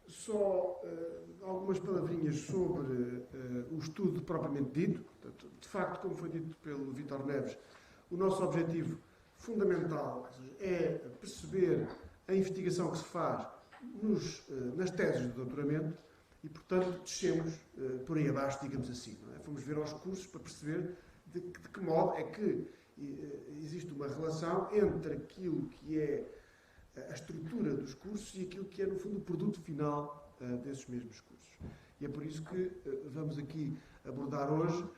Só algumas palavrinhas sobre o estudo propriamente dito. Portanto, de facto, como foi dito pelo Vítor Neves, o nosso objetivo fundamental é perceber a investigação que se faz nas teses de doutoramento e, portanto, descemos por aí abaixo, digamos assim. Não é? Fomos ver aos cursos para perceber de que modo é que existe uma relação entre aquilo que é a estrutura dos cursos e aquilo que é, no fundo, o produto final desses mesmos cursos. E é por isso que vamos aqui abordar hoje,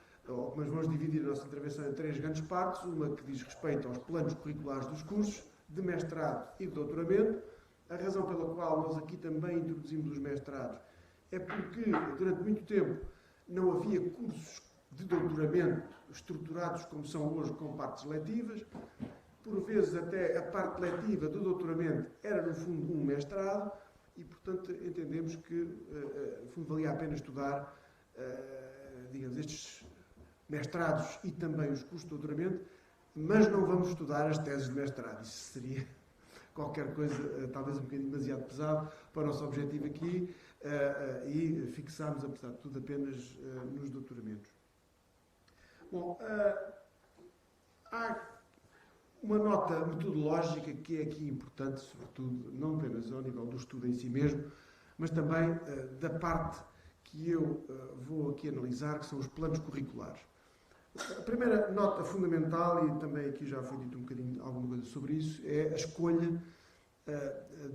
mas vamos dividir a nossa intervenção em três grandes partes. Uma que diz respeito aos planos curriculares dos cursos, de mestrado e de doutoramento. A razão pela qual nós aqui também introduzimos os mestrados é porque, durante muito tempo, não havia cursos de doutoramento estruturados como são hoje, com partes letivas. Por vezes, até a parte letiva do doutoramento era, no fundo, um mestrado e, portanto, entendemos que, no fundo, valia a pena estudar, digamos, estes mestrados e também os cursos de doutoramento, mas não vamos estudar as teses de mestrado. Isso seria qualquer coisa, talvez um bocadinho demasiado pesado para o nosso objetivo aqui e fixarmos, apesar de tudo, apenas nos doutoramentos. Bom, há uma nota metodológica que é aqui importante, sobretudo, não apenas ao nível do estudo em si mesmo, mas também da parte que eu vou aqui analisar, que são os planos curriculares. A primeira nota fundamental, e também aqui já foi dito um bocadinho alguma coisa sobre isso, é a escolha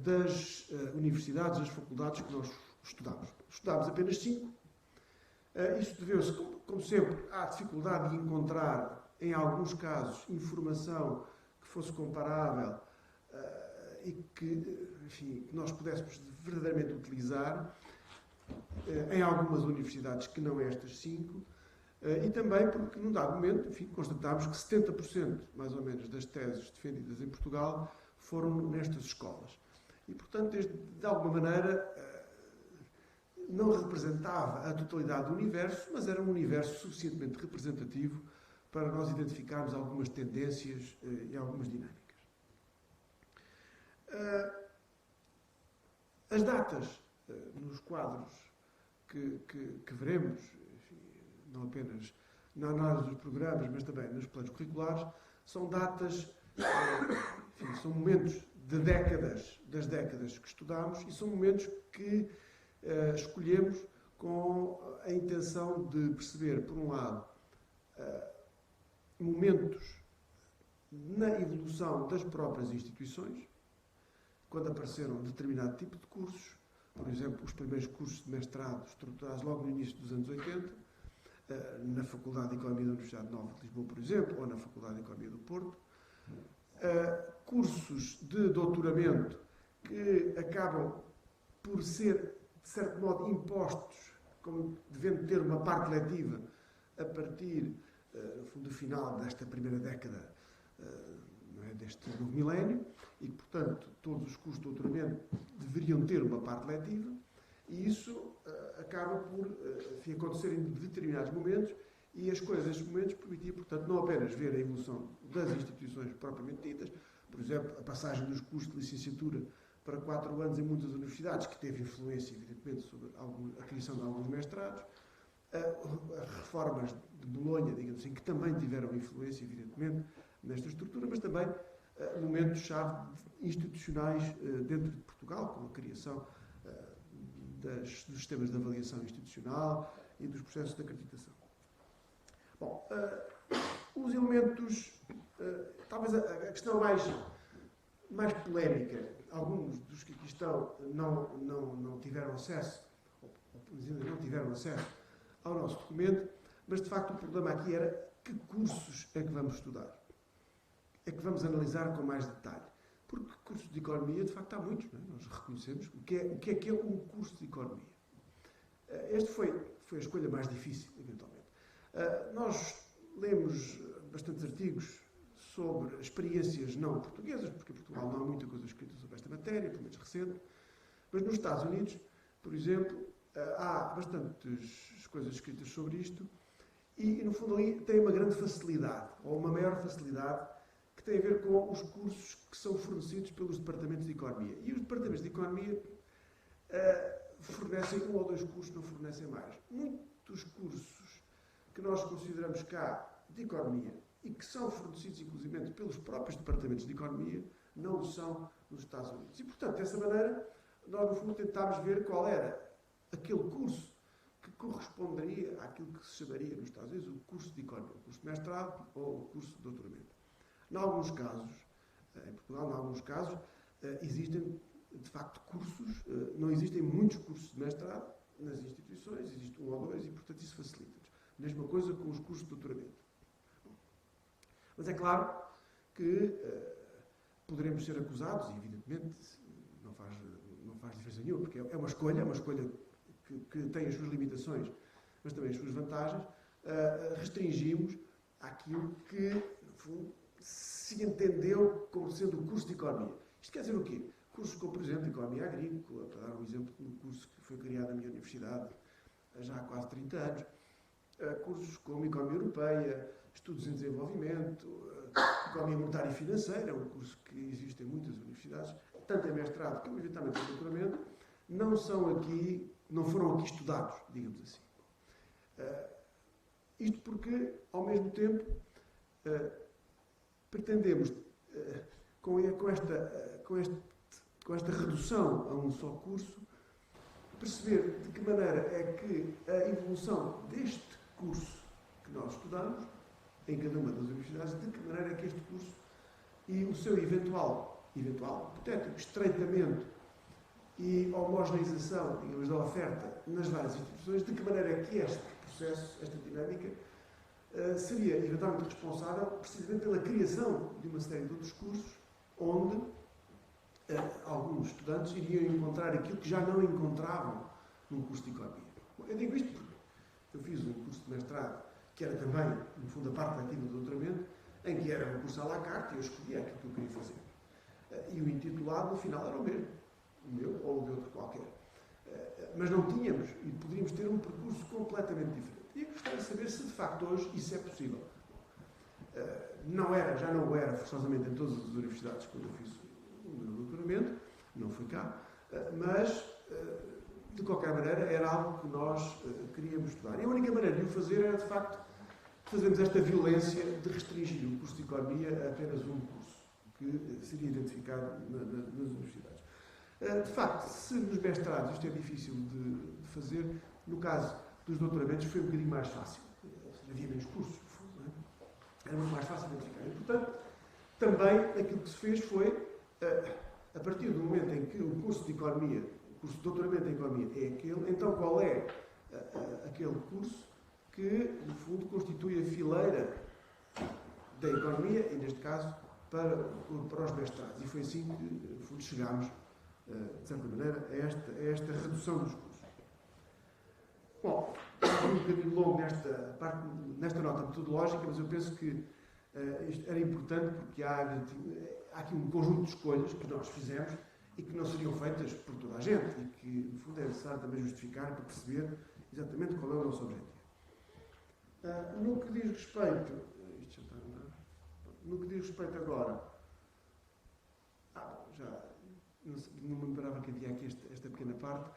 das universidades, das faculdades que nós estudamos. Estudámos apenas 5. Isso deveu-se, como sempre, à dificuldade de encontrar, em alguns casos, informação que fosse comparável e que, enfim, que nós pudéssemos verdadeiramente utilizar em algumas universidades que não estas 5. E também porque, num dado momento, enfim, constatámos que 70%, mais ou menos, das teses defendidas em Portugal foram nestas escolas. E, portanto, de alguma maneira, não representava a totalidade do universo, mas era um universo suficientemente representativo para nós identificarmos algumas tendências e algumas dinâmicas. As datas nos quadros que veremos, não apenas na análise dos programas, mas também nos planos curriculares, são datas, enfim, são momentos de décadas, das décadas que estudamos, e são momentos que escolhemos com a intenção de perceber, por um lado, momentos na evolução das próprias instituições, quando apareceram um determinado tipo de cursos, por exemplo, os primeiros cursos de mestrado estruturados logo no início dos anos 80, na Faculdade de Economia da Universidade Nova de Lisboa, por exemplo, ou na Faculdade de Economia do Porto. Cursos de doutoramento que acabam por ser, de certo modo, impostos, como devendo ter uma parte letiva, a partir do final desta primeira década deste novo milénio, e que, portanto, todos os cursos de doutoramento deveriam ter uma parte letiva. E isso acaba por acontecer em determinados momentos, e a escolha destes momentos permitia, portanto, não apenas ver a evolução das instituições propriamente ditas, por exemplo, a passagem dos cursos de licenciatura para 4 anos em muitas universidades, que teve influência, evidentemente, sobre a criação de alguns mestrados, as reformas de Bolonha, digamos assim, que também tiveram influência, evidentemente, nesta estrutura, mas também momentos-chave institucionais dentro de Portugal, como a criação dos sistemas de avaliação institucional e dos processos de acreditação. Bom, os elementos, talvez a questão mais polémica, alguns dos que aqui estão não tiveram acesso, ou ainda não tiveram acesso ao nosso documento, mas de facto o problema aqui era que cursos é que vamos estudar, é que vamos analisar com mais detalhe. Porque cursos de economia, de facto, há muitos, não é? Nós reconhecemos o que é um curso de economia. Este foi a escolha mais difícil, eventualmente. Nós lemos bastantes artigos sobre experiências não portuguesas, porque em Portugal não há muita coisa escrita sobre esta matéria, pelo menos recente, mas nos Estados Unidos, por exemplo, há bastantes coisas escritas sobre isto e, no fundo, ali tem uma grande facilidade, ou uma maior facilidade, que tem a ver com os cursos que são fornecidos pelos departamentos de economia. E os departamentos de economia fornecem 1 ou 2 cursos, não fornecem mais. Muitos cursos que nós consideramos cá de economia e que são fornecidos, inclusive, pelos próprios departamentos de economia, não o são nos Estados Unidos. E, portanto, dessa maneira, nós, no fundo, tentámos ver qual era aquele curso que corresponderia àquilo que se chamaria nos Estados Unidos o curso de economia, o curso de mestrado ou o curso de doutoramento. Em alguns casos, em Portugal, em alguns casos, existem, de facto, cursos, não existem muitos cursos de mestrado nas instituições, existe 1 ou 2 e, portanto, isso facilita-nos. Mesma coisa com os cursos de doutoramento. Mas é claro que poderemos ser acusados, e evidentemente não faz diferença nenhuma, porque é uma escolha que tem as suas limitações, mas também as suas vantagens, restringimos àquilo que, no fundo, se entendeu como sendo o curso de economia. Isto quer dizer o quê? Cursos como, por exemplo, Economia Agrícola, para dar um exemplo de um curso que foi criado na minha universidade já há quase 30 anos, cursos como Economia Europeia, Estudos em Desenvolvimento, Economia Monetária e Financeira, um curso que existe em muitas universidades, tanto em mestrado como, eventualmente, em doutoramento, não foram aqui estudados, digamos assim. Isto porque, ao mesmo tempo, pretendemos, com esta redução a um só curso, perceber de que maneira é que a evolução deste curso que nós estudamos, em cada uma das universidades, de que maneira é que este curso e o seu eventual, hipotético, estreitamento e homogeneização, digamos, da oferta nas várias instituições, de que maneira é que este processo, esta dinâmica, seria eventualmente responsável precisamente pela criação de uma série de outros cursos onde alguns estudantes iriam encontrar aquilo que já não encontravam num curso de economia. Eu digo isto porque eu fiz um curso de mestrado que era também, no fundo, a parte ativa do doutoramento, em que era um curso à la carte e eu escolhia aquilo que eu queria fazer. E o intitulado, no final, era o mesmo. O meu ou o de outro qualquer. Mas não tínhamos e poderíamos ter um percurso completamente diferente. E eu gostaria de saber se, de facto, hoje isso é possível. Já não era forçosamente em todas as universidades quando eu fiz o meu doutoramento, não fui cá, mas, de qualquer maneira, era algo que nós queríamos estudar. E a única maneira de o fazer era, de facto, fazermos esta violência de restringir o curso de Economia a apenas um curso, que seria identificado nas universidades. De facto, se nos mestrados isto é difícil de fazer, no caso dos doutoramentos foi um bocadinho mais fácil. Ou seja, havia menos cursos, não é? Era muito mais fácil de identificar. E, portanto, também aquilo que se fez foi, a partir do momento em que o curso de Economia, o curso de doutoramento em Economia é aquele, então qual é aquele curso que, no fundo, constitui a fileira da Economia, e neste caso, para os mestrados. E foi assim que, no fundo, chegámos, de certa maneira, a esta redução dos cursos. Bom, um bocadinho longo nesta nota metodológica, mas eu penso que isto era importante porque há aqui um conjunto de escolhas que nós fizemos e que não seriam feitas por toda a gente e que, no fundo, é necessário também justificar para perceber exatamente qual é o nosso objetivo. No que diz respeito... Isto já está a andar. No que diz respeito agora... já... Não me lembrava que havia aqui esta pequena parte.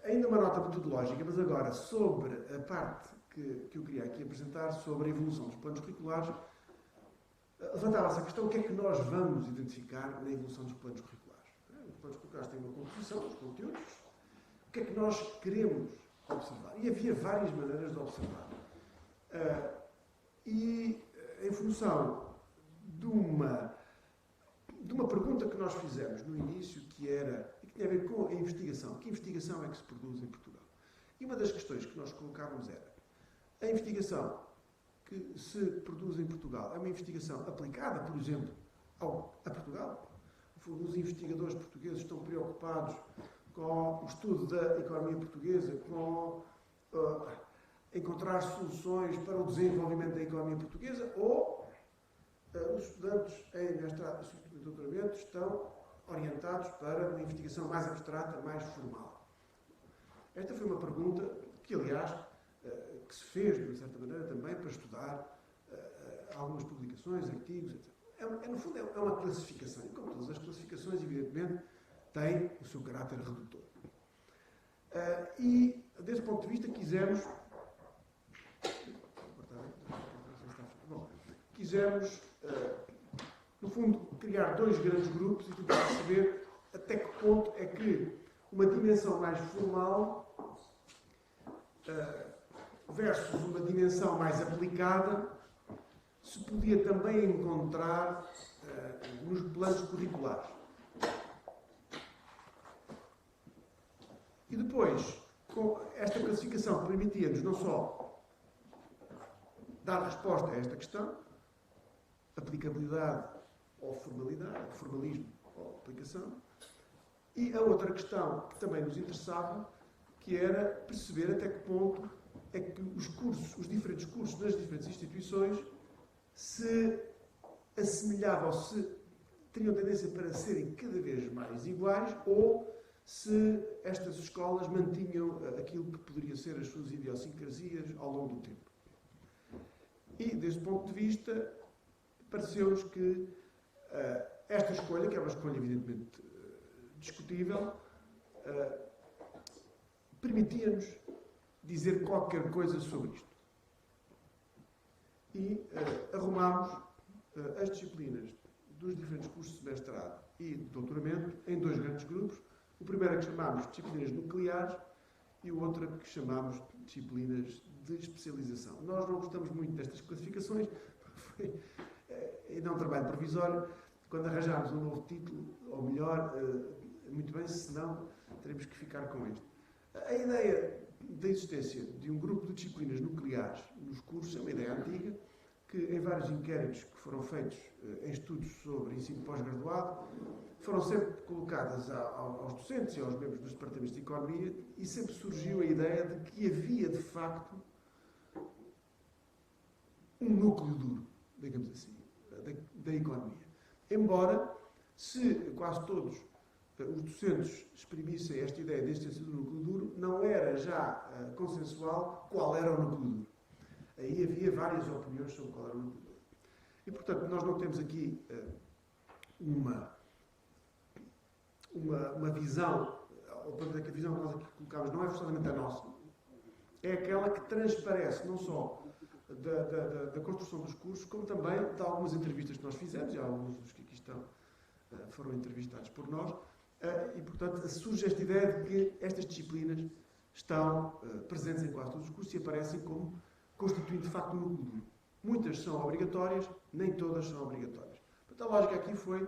Ainda uma nota metodológica, mas agora sobre a parte que eu queria aqui apresentar, sobre a evolução dos planos curriculares, levantava-se a questão: o que é que nós vamos identificar na evolução dos planos curriculares? Os planos curriculares têm uma composição, os conteúdos. O que é que nós queremos observar? E havia várias maneiras de observar. E em função de uma pergunta que nós fizemos no início, que tinha a ver com a investigação. Que investigação é que se produz em Portugal? E uma das questões que nós colocávamos era: a investigação que se produz em Portugal é uma investigação aplicada, por exemplo, a Portugal? Os investigadores portugueses estão preocupados com o estudo da economia portuguesa, com encontrar soluções para o desenvolvimento da economia portuguesa, ou os estudantes em mestrado e doutoramento estão orientados para uma investigação mais abstrata, mais formal? Esta foi uma pergunta que, aliás, que se fez, de uma certa maneira, também para estudar algumas publicações, artigos, etc. No fundo, é uma classificação. E, como todas as classificações, evidentemente, tem o seu caráter redutor. E, desse ponto de vista, quisemos, no fundo, criar dois grandes grupos e tentar perceber até que ponto é que uma dimensão mais formal versus uma dimensão mais aplicada se podia também encontrar nos planos curriculares. E depois, com esta classificação permitia-nos não só dar resposta a esta questão, aplicabilidade ou formalidade, formalismo ou aplicação, e a outra questão que também nos interessava, que era perceber até que ponto é que os diferentes cursos das diferentes instituições se assemelhavam, se teriam tendência para serem cada vez mais iguais, ou se estas escolas mantinham aquilo que poderia ser as suas idiosincrasias ao longo do tempo. E, desse ponto de vista, pareceu-nos que esta escolha, que é uma escolha evidentemente discutível, permitia-nos dizer qualquer coisa sobre isto. E arrumámos as disciplinas dos diferentes cursos de mestrado e de doutoramento em dois grandes grupos. O primeiro é que chamámos disciplinas nucleares e o outro é que chamámos disciplinas de especialização. Nós não gostamos muito destas classificações, ainda é um trabalho provisório. Quando arranjarmos um novo título, ou melhor, muito bem, senão teremos que ficar com este. A ideia da existência de um grupo de disciplinas nucleares nos cursos é uma ideia antiga, que em vários inquéritos que foram feitos em estudos sobre ensino pós-graduado, foram sempre colocadas aos docentes e aos membros dos departamentos de economia, e sempre surgiu a ideia de que havia, de facto, um núcleo duro, digamos assim, da economia. Embora, se quase todos os docentes exprimissem esta ideia de existência do núcleo duro, não era já consensual qual era o núcleo duro. Aí havia várias opiniões sobre qual era o núcleo duro. E, portanto, nós não temos aqui uma visão, ou para dizer que a visão que nós aqui colocamos não é forçosamente a nossa, é aquela que transparece não só da construção dos cursos, como também de algumas entrevistas que nós fizemos, e alguns dos que aqui estão foram entrevistados por nós, e, portanto, surge esta ideia de que estas disciplinas estão presentes em quase todos os cursos e aparecem como constituindo, de facto, um núcleo duro. Muitas são obrigatórias, nem todas são obrigatórias. Portanto, a lógica aqui foi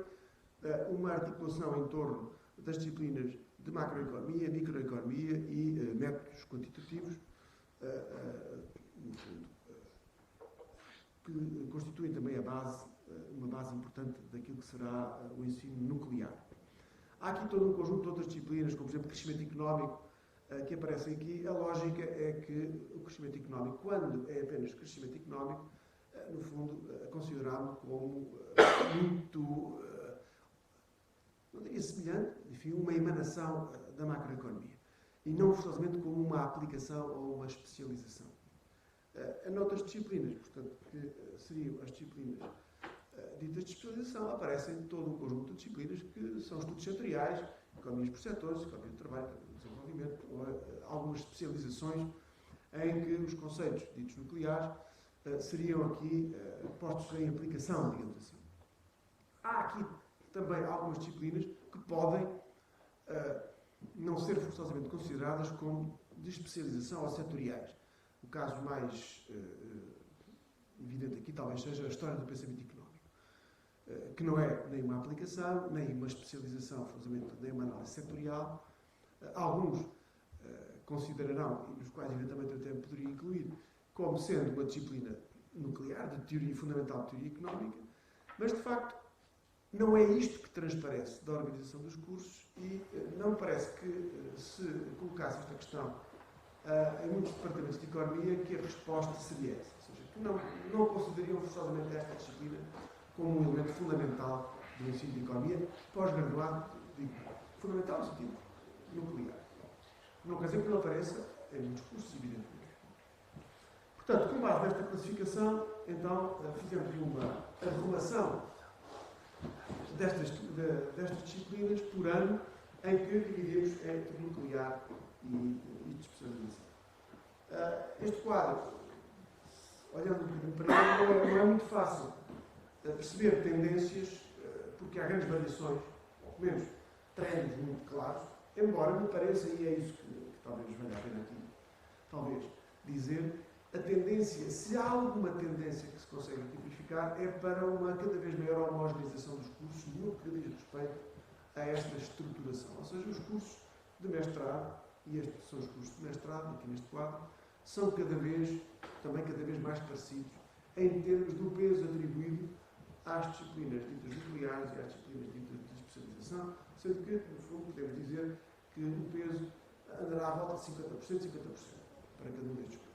uma articulação em torno das disciplinas de macroeconomia, microeconomia e métodos quantitativos, que constituem também uma base importante daquilo que será o ensino nuclear. Há aqui todo um conjunto de outras disciplinas, como, por exemplo, crescimento económico, que aparecem aqui. A lógica é que o crescimento económico, quando é apenas crescimento económico, no fundo, considerado como muito, não diria semelhante, enfim, uma emanação da macroeconomia, e não forçosamente como uma aplicação ou uma especialização. Noutras disciplinas, portanto, que seriam as disciplinas ditas de especialização, aparecem todo um conjunto de disciplinas que são estudos setoriais, economias por setores, economia do trabalho, economia do desenvolvimento, ou algumas especializações em que os conceitos ditos nucleares seriam aqui postos em aplicação, digamos assim. Há aqui também algumas disciplinas que podem não ser forçosamente consideradas como de especialização ou setoriais. O caso mais evidente aqui talvez seja a história do pensamento económico, que não é nem uma aplicação, nem uma especialização, forçosamente, nem uma análise setorial. Alguns considerarão, e nos quais eventualmente eu até poderia incluir, como sendo uma disciplina nuclear, de teoria fundamental de teoria económica, mas de facto não é isto que transparece da organização dos cursos, e não parece que se colocasse esta questão em muitos departamentos de economia que a resposta seria essa, ou seja, que não considerariam forçosamente esta disciplina como um elemento fundamental do ensino de economia, pós-graduado, fundamental no sentido nuclear. Não quer dizer que não apareça em muitos cursos, evidentemente. Portanto, com base nesta classificação, então, fizemos uma arrumação destas disciplinas por ano em que dividimos entre nuclear e de especialização. Este quadro, olhando um bocadinho para ele, não é muito fácil perceber tendências, porque há grandes variações, ou pelo menos trends muito claros, embora me pareça, e é isso que talvez valha a pena aqui, talvez, dizer, a tendência, se há alguma tendência que se consegue tipificar, é para uma cada vez maior homogeneização dos cursos no que diz respeito a esta estruturação. Ou seja, os cursos de mestrado, e estes são os cursos de mestrado, aqui neste quadro, são também cada vez mais parecidos em termos do peso atribuído às disciplinas ditas nucleares e às disciplinas ditas de especialização, sendo que, no fundo, podemos dizer que o peso andará à volta de 50%, 50% para cada um destes cursos.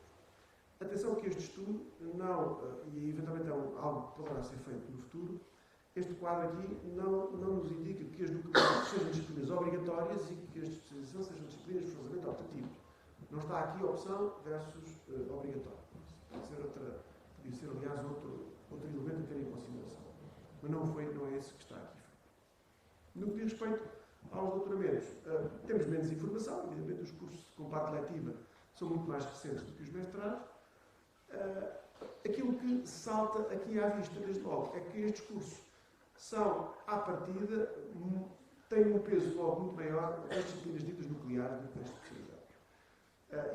Atenção que este estudo não, e eventualmente é algo que poderá ser feito no futuro, este quadro aqui não nos indica que as nucleares sejam disciplinas obrigatórias e que as de especialização sejam disciplinas forçosamente optativas. Não está aqui opção versus obrigatório. Podia ser, aliás, outro elemento a ter em consideração. Mas não é esse que está aqui feito. No que diz respeito aos doutoramentos, temos menos informação, evidentemente os cursos com parte letiva são muito mais recentes do que os mestrados. Aquilo que salta aqui à vista, desde logo, é que estes cursos são, à partida, têm um peso logo muito maior das disciplinas ditas nucleares do que das especialidades.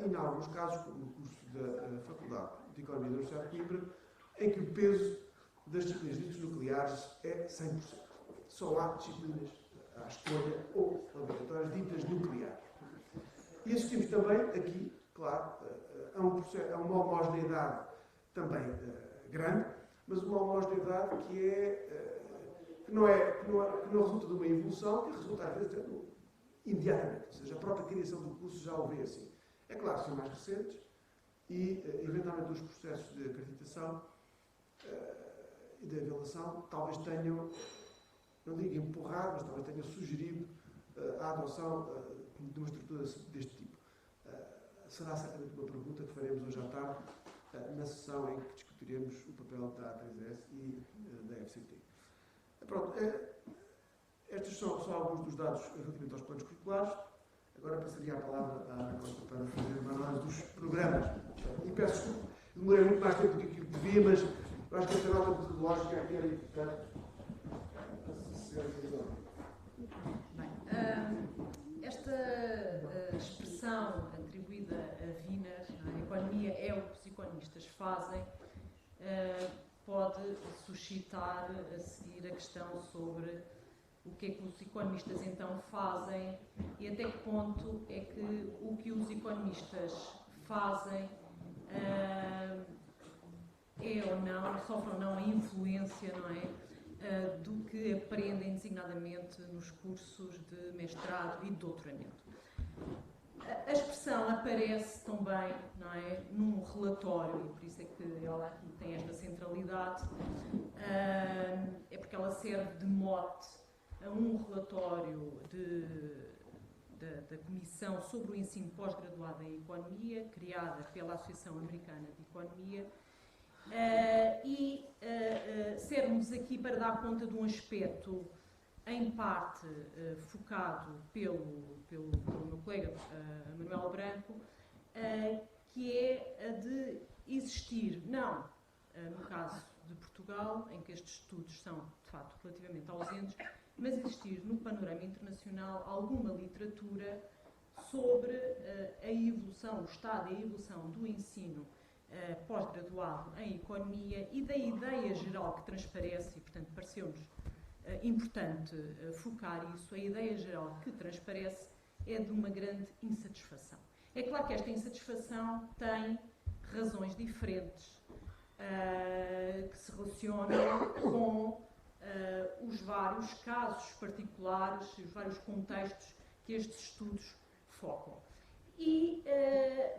E, em alguns casos, como no curso da Faculdade de Economia da Universidade de Coimbra, em que o peso das disciplinas ditas nucleares é 100%. Só há disciplinas à escolha ou obrigatórias ditas nucleares. E assistimos também aqui, claro, a uma homogeneidade também grande, mas uma homogeneidade que não resulta de uma evolução, que resulta às vezes imediatamente. Ou seja, a própria criação do curso já o vê assim. É claro, são mais recentes e, eventualmente, os processos de acreditação e de avaliação talvez tenham, não digo empurrado, mas talvez tenham sugerido a adoção de uma estrutura deste tipo. Será certamente uma pergunta que faremos hoje à tarde na sessão em que discutiremos o papel da A3S e da FCT. Pronto, estes são alguns dos dados relativamente aos planos curriculares. Agora passaria a palavra à Ana Costa para fazer uma análise dos programas. E peço desculpa, demorei muito mais tempo do que aquilo que devia, mas eu acho que esta nota metodológica aqui era importante. Bem, esta expressão atribuída a Wiener, a economia é o que os economistas fazem, pode suscitar a seguir a questão sobre o que é que os economistas então fazem e até que ponto é que o que os economistas fazem é ou não, sofre ou não a influência, não é, do que aprendem designadamente nos cursos de mestrado e de doutoramento. A expressão aparece também, não é, num relatório, e por isso é que ela aqui tem esta centralidade, é porque ela serve de mote a um relatório da Comissão sobre o Ensino Pós-Graduado em Economia, criada pela Associação Americana de Economia, e serve-nos aqui para dar conta de um aspecto, em parte focado pelo meu colega Manuel Branco, que é a de existir, não no caso de Portugal, em que estes estudos são, de facto, relativamente ausentes, mas existir no panorama internacional alguma literatura sobre a evolução, o estado e a evolução do ensino pós-graduado em economia e da ideia geral que transparece, e portanto pareceu-nos importante focar isso, a ideia geral que transparece é de uma grande insatisfação. É claro que esta insatisfação tem razões diferentes que se relacionam com os vários casos particulares e os vários contextos que estes estudos focam.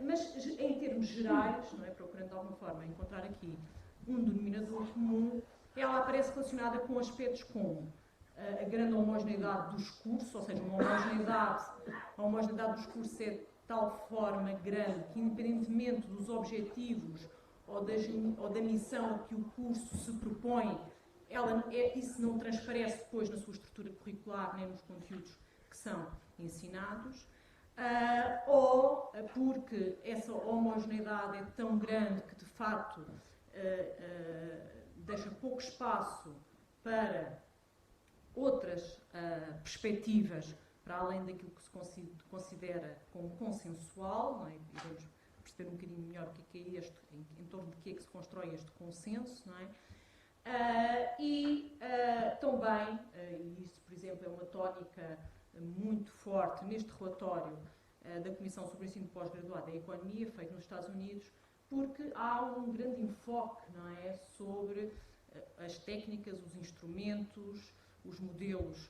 Mas em termos gerais, não é, procurando de alguma forma encontrar aqui um denominador comum, ela aparece relacionada com aspectos como a grande homogeneidade dos cursos, ou seja, a homogeneidade dos cursos é de tal forma grande que, independentemente dos objetivos ou da missão que o curso se propõe, isso não transparece depois na sua estrutura curricular nem nos conteúdos que são ensinados, ou porque essa homogeneidade é tão grande que, de facto, deixa pouco espaço para outras perspectivas, para além daquilo que se considera como consensual, não é? E vamos perceber um bocadinho melhor o que é este, em torno de que é que se constrói este consenso, não é? Também, e isso, por exemplo, é uma tónica muito forte neste relatório da Comissão sobre o Ensino Pós-Graduado em Economia, feito nos Estados Unidos, porque há um grande enfoque, não é, sobre as técnicas, os instrumentos, os modelos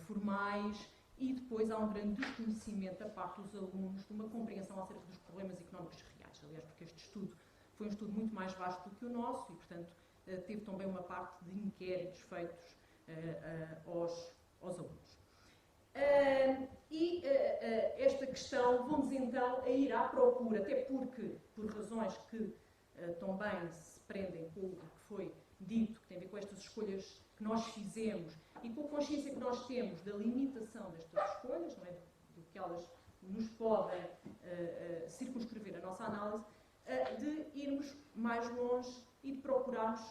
formais, e depois há um grande desconhecimento da parte dos alunos de uma compreensão acerca dos problemas económicos reais. Aliás, porque este estudo foi um estudo muito mais vasto do que o nosso e, portanto, teve também uma parte de inquéritos feitos aos alunos. Esta questão, vamos então a ir à procura, até porque, por razões que também se prendem com o que foi dito, que tem a ver com estas escolhas que nós fizemos e com a consciência que nós temos da limitação destas escolhas, não é? Do que elas nos podem circunscrever a nossa análise, de irmos mais longe e de procurarmos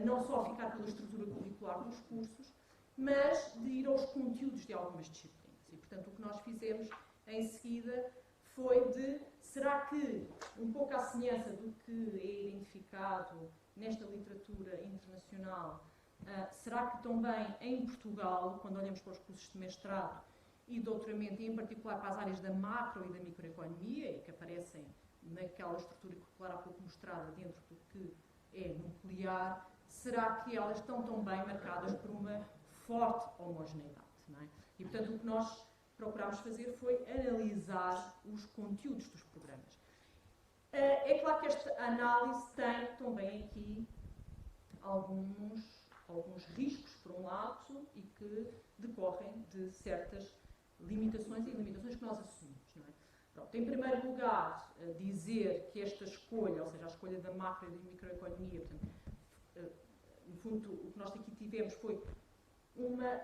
não só ficar pela estrutura curricular dos cursos, mas de ir aos conteúdos de algumas disciplinas. E, portanto, o que nós fizemos em seguida foi de, será que, um pouco à semelhança do que é identificado nesta literatura internacional, será que também em Portugal, quando olhamos para os cursos de mestrado e doutoramento, e em particular para as áreas da macro e da microeconomia, e que aparecem naquela estrutura curricular há pouco mostrada dentro do que é nuclear, será que elas estão tão bem marcadas por uma forte homogeneidade? Não é? E, portanto, o que nós procurámos fazer foi analisar os conteúdos dos programas. É claro que esta análise tem também aqui alguns riscos, por um lado, e que decorrem de certas limitações e limitações que nós assumimos. Não é? Pronto, em primeiro lugar, dizer que esta escolha, ou seja, a escolha da macro e da microeconomia, portanto, no fundo, o que nós aqui tivemos foi uma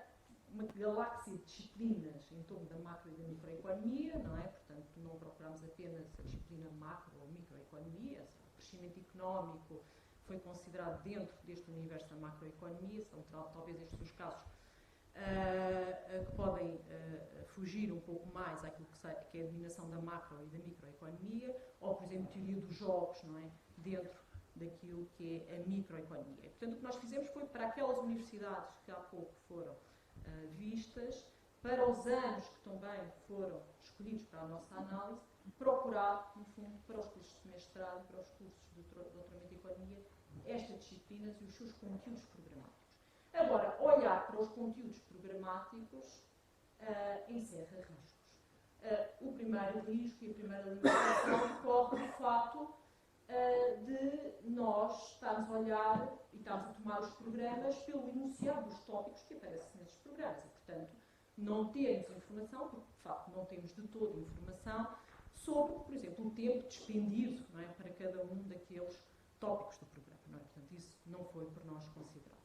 galáxia de disciplinas em torno da macro e da microeconomia, não é? Portanto, não procuramos apenas a disciplina macro ou microeconomia, o crescimento económico foi considerado dentro deste universo da macroeconomia, são talvez estes os casos que podem fugir um pouco mais àquilo que é a dominação da macro e da microeconomia, ou, por exemplo, a teoria dos jogos, não é? Dentro daquilo que é a microeconomia. Portanto, o que nós fizemos foi, para aquelas universidades que há pouco foram vistas, para os anos que também foram escolhidos para a nossa análise, procurar, no fundo, para os cursos de mestrado, para os cursos de doutoramento em economia, estas disciplinas e os seus conteúdos programáticos. Agora, olhar para os conteúdos programáticos encerra riscos. O primeiro risco e a primeira limitação decorre do facto de nós estarmos a olhar e estarmos a tomar os programas pelo enunciado dos tópicos que aparecem nesses programas. E, portanto, não temos informação, porque de facto não temos de toda informação, sobre, por exemplo, o tempo despendido, não é, para cada um daqueles tópicos do programa. Não é? Portanto, isso não foi por nós considerado.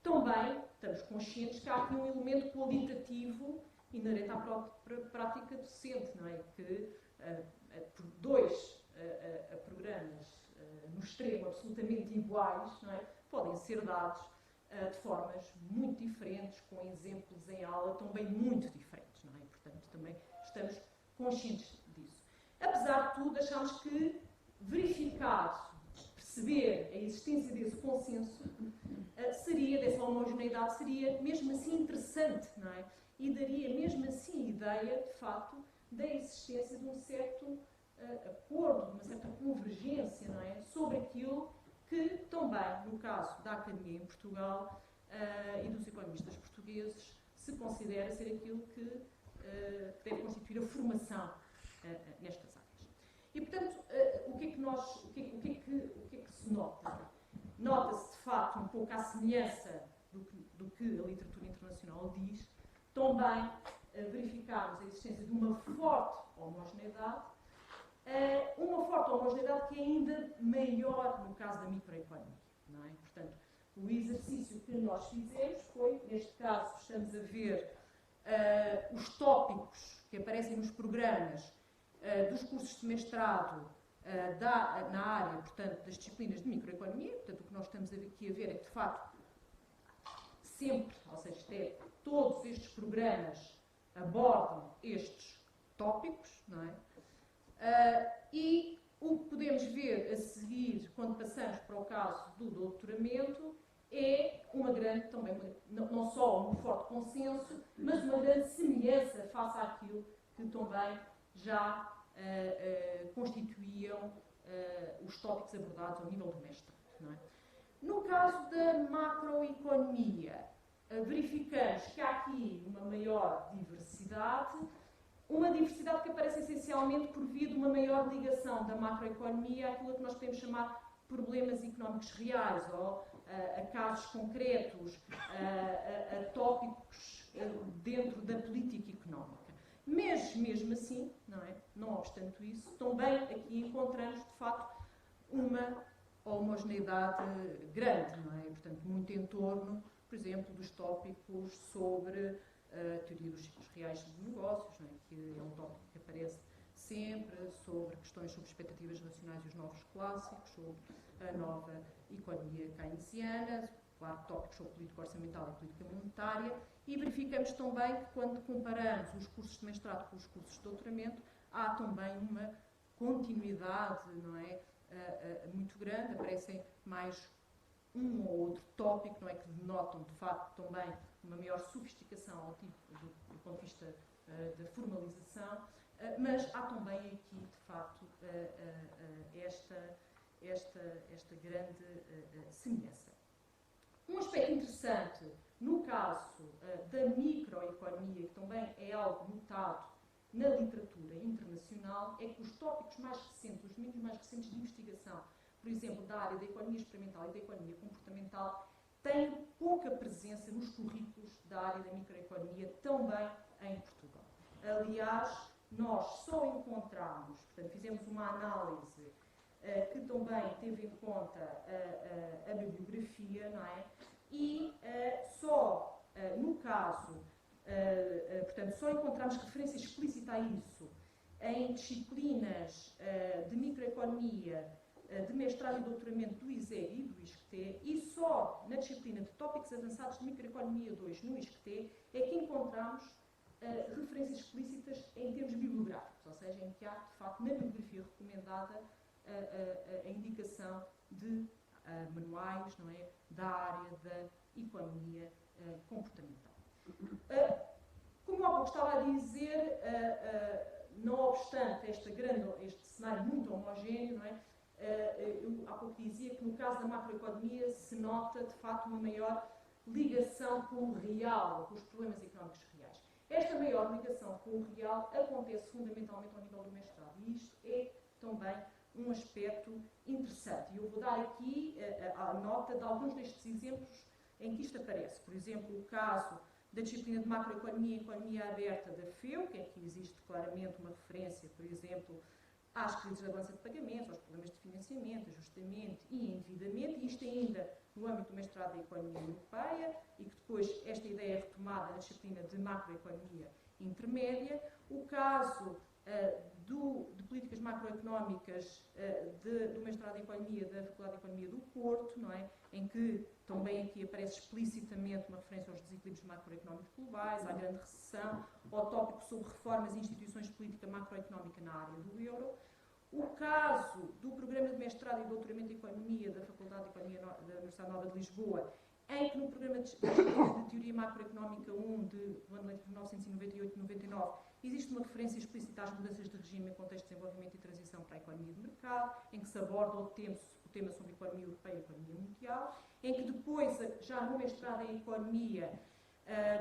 Também estamos conscientes que há aqui um elemento qualitativo inerente à própria prática docente, não é? Que por dois programas no extremo absolutamente iguais, não é? Podem ser dados de formas muito diferentes, com exemplos em aula também muito diferentes, não é? E, portanto, também estamos conscientes disso. Apesar de tudo, achamos que verificar, perceber a existência desse consenso dessa homogeneidade, seria mesmo assim interessante, não é? E daria mesmo assim ideia, de facto, da existência de um certo acordo, de uma certa convergência, não é? Sobre aquilo que também, no caso da academia em Portugal e dos economistas portugueses, se considera ser aquilo que deve constituir a formação nestas áreas. E, portanto, o que é que se nota? Nota-se, de facto, um pouco à semelhança do que a literatura internacional diz, também verificamos a existência de uma forte homogeneidade, que é ainda maior no caso da microeconomia, não é? Portanto, o exercício que nós fizemos foi, neste caso, estamos a ver os tópicos que aparecem nos programas dos cursos de mestrado na área, portanto, das disciplinas de microeconomia. Portanto, o que nós estamos aqui a ver é que, de facto, sempre, ou seja, todos estes programas abordam estes tópicos, não é? E o que podemos ver a seguir, quando passamos para o caso do doutoramento, é uma grande, também, não só um forte consenso, mas uma grande semelhança face àquilo que também já constituíam os tópicos abordados ao nível do mestrado. Não é? No caso da macroeconomia, verificamos que há aqui uma maior diversidade, uma diversidade que aparece essencialmente por via de uma maior ligação da macroeconomia àquilo que nós podemos chamar problemas económicos reais, ou a casos concretos, a tópicos dentro da política económica. Mas, mesmo assim, não é? Não obstante isso, também aqui encontramos, de facto, uma homogeneidade grande, não é? Portanto, muito em torno, por exemplo, dos tópicos sobre a teoria dos ciclos reais de negócios, não é? Que é um tópico que aparece sempre, sobre questões sobre expectativas racionais e os novos clássicos, sobre a nova economia keynesiana, claro, tópicos sobre política orçamental e política monetária, e verificamos também que, quando comparamos os cursos de mestrado com os cursos de doutoramento, há também uma continuidade, não é, muito grande, aparecem mais um ou outro tópico, não é, que denotam, de facto, também uma maior sofisticação ao tipo, do ponto de vista da formalização, mas há também aqui, de facto, esta grande semelhança. Um aspecto interessante, no caso da microeconomia, que também é algo notado na literatura internacional, é que os tópicos mais recentes, os domínios mais recentes de investigação, por exemplo, da área da economia experimental e da economia comportamental, têm pouca presença nos currículos da área da microeconomia, também em Portugal. Aliás, nós só encontramos, portanto, fizemos uma análise que também teve em conta a bibliografia, não é? E só no caso, portanto, só encontramos referência explícita a isso em disciplinas de microeconomia, de mestrado e doutoramento do ISEG e do ISCTE, e só na disciplina de tópicos avançados de microeconomia 2 no ISCTE é que encontramos referências explícitas em termos bibliográficos, ou seja, em que há, de facto, na bibliografia recomendada a indicação de manuais, não é, da área da economia comportamental. Como há pouco estava a dizer, não obstante este cenário muito homogéneo, não é, eu há pouco dizia que no caso da macroeconomia se nota, de facto, uma maior ligação com o real, com os problemas económicos reais. Esta maior ligação com o real acontece fundamentalmente ao nível do mestrado, e isto é também um aspecto interessante. E eu vou dar aqui a nota de alguns destes exemplos em que isto aparece. Por exemplo, o caso da disciplina de macroeconomia e economia aberta da FEU, que aqui existe claramente uma referência, por exemplo, às crises de avanço de pagamentos, aos problemas de financiamento, ajustamento e endividamento, e isto ainda no âmbito do mestrado da economia europeia, e que depois esta ideia é retomada na disciplina de macroeconomia intermédia. O caso de políticas macroeconómicas do mestrado em Economia da Faculdade de Economia do Porto, não é? Em que também aqui aparece explicitamente uma referência aos desequilíbrios macroeconómicos globais, à grande recessão, ao tópico sobre reformas e instituições de política macroeconómica na área do euro. O caso do programa de mestrado e doutoramento em Economia da Faculdade de Economia da Universidade Nova de Lisboa, em que no programa de Teoria Macroeconómica 1 do ano de 1998-99 existe uma referência explícita às mudanças de regime em contexto de desenvolvimento e transição para a economia de mercado, em que se aborda o tema sobre a economia europeia e a economia mundial, em que depois, já no mestrado em Economia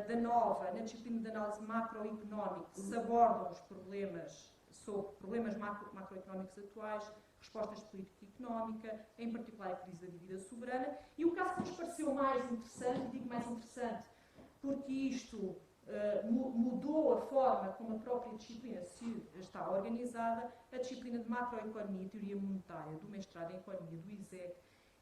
da Nova, na disciplina de análise macroeconómica, se abordam os problemas sobre problemas macroeconómicos atuais, respostas de política económica, em particular a crise da dívida soberana, e o caso que nos pareceu mais interessante, digo mais interessante, porque isto mudou a forma como a própria disciplina se está organizada, a disciplina de macroeconomia e teoria monetária do mestrado em economia do ISEG,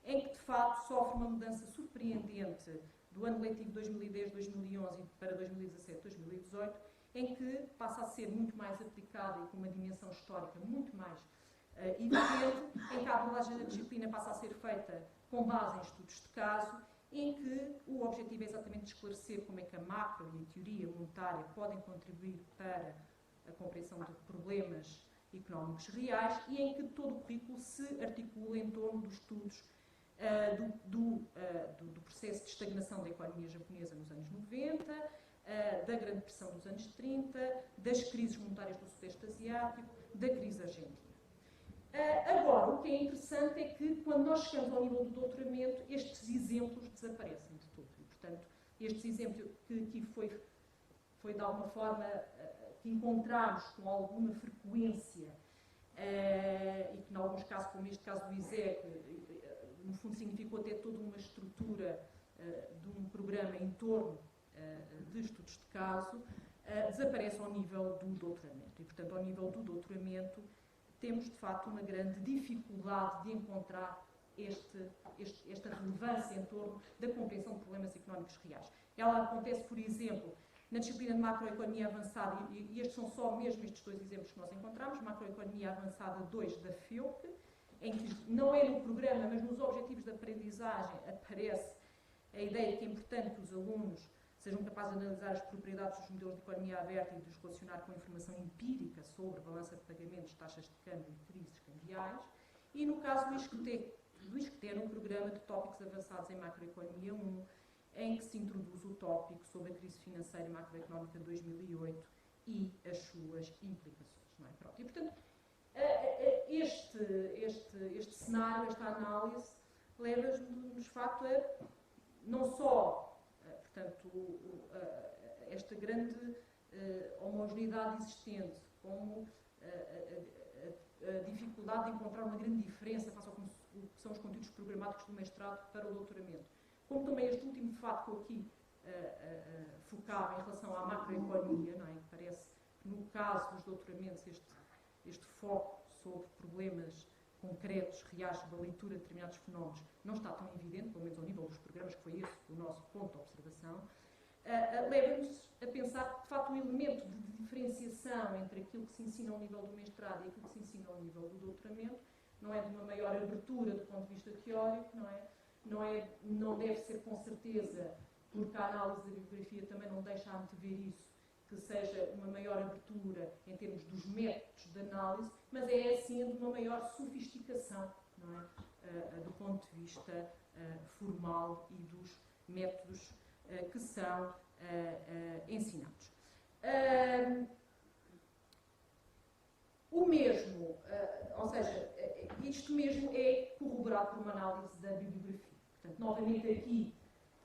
em que de facto sofre uma mudança surpreendente do ano letivo 2010-2011 para 2017-2018, em que passa a ser muito mais aplicada e com uma dimensão histórica muito mais evidente, em que a abordagem da disciplina passa a ser feita com base em estudos de caso, em que o objetivo é exatamente esclarecer como é que a macro e a teoria monetária podem contribuir para a compreensão de problemas económicos reais e em que todo o currículo se articula em torno dos estudos do processo de estagnação da economia japonesa nos anos 90, da Grande Depressão dos anos 30, das crises monetárias do Sudeste Asiático, da crise argentina. Agora, o que é interessante é que, quando nós chegamos ao nível do doutoramento, estes exemplos desaparecem de todo. E, portanto, estes exemplos que aqui foi de alguma forma, que encontramos com alguma frequência, e que, em alguns casos, como este caso do ISEC, no fundo significou até toda uma estrutura de um programa em torno de estudos de caso, desaparece ao nível do doutoramento. E, portanto, ao nível do doutoramento, temos, de facto, uma grande dificuldade de encontrar esta relevância em torno da compreensão de problemas económicos reais. Ela acontece, por exemplo, na disciplina de macroeconomia avançada, e estes são só mesmo estes dois exemplos que nós encontramos, macroeconomia avançada 2 da FEUP, em que não é no programa, mas nos objetivos de aprendizagem aparece a ideia que é importante que os alunos sejam capazes de analisar as propriedades dos modelos de economia aberta e de os relacionar com a informação empírica sobre balança de pagamentos, taxas de câmbio e crises cambiais. E no caso do ISCTE, no programa de tópicos avançados em macroeconomia 1, em que se introduz o tópico sobre a crise financeira e macroeconómica de 2008 e as suas implicações. Não é? Pronto. E, portanto, este cenário, esta análise, leva-nos, de facto, a não só portanto, esta grande homogeneidade existente, como a dificuldade de encontrar uma grande diferença face ao que são os conteúdos programáticos do mestrado para o doutoramento. Como também este último fato que eu aqui focava em relação à macroeconomia, não é? Que parece que no caso dos doutoramentos este foco sobre problemas concretos, reais, sobre a leitura de determinados fenómenos, não está tão evidente, pelo menos ao nível dos programas, que foi esse o nosso ponto de observação, leva-nos a pensar que, de facto, um elemento de diferenciação entre aquilo que se ensina ao nível do mestrado e aquilo que se ensina ao nível do doutoramento não é de uma maior abertura do ponto de vista teórico, não deve ser, com certeza, porque a análise da bibliografia também não deixa antever isso, que seja uma maior abertura em termos dos métodos de análise, mas é assim de uma maior sofisticação, não é? Do ponto de vista formal e dos métodos que são ensinados. O mesmo, ou seja, isto mesmo é corroborado por uma análise da bibliografia. Portanto, novamente aqui,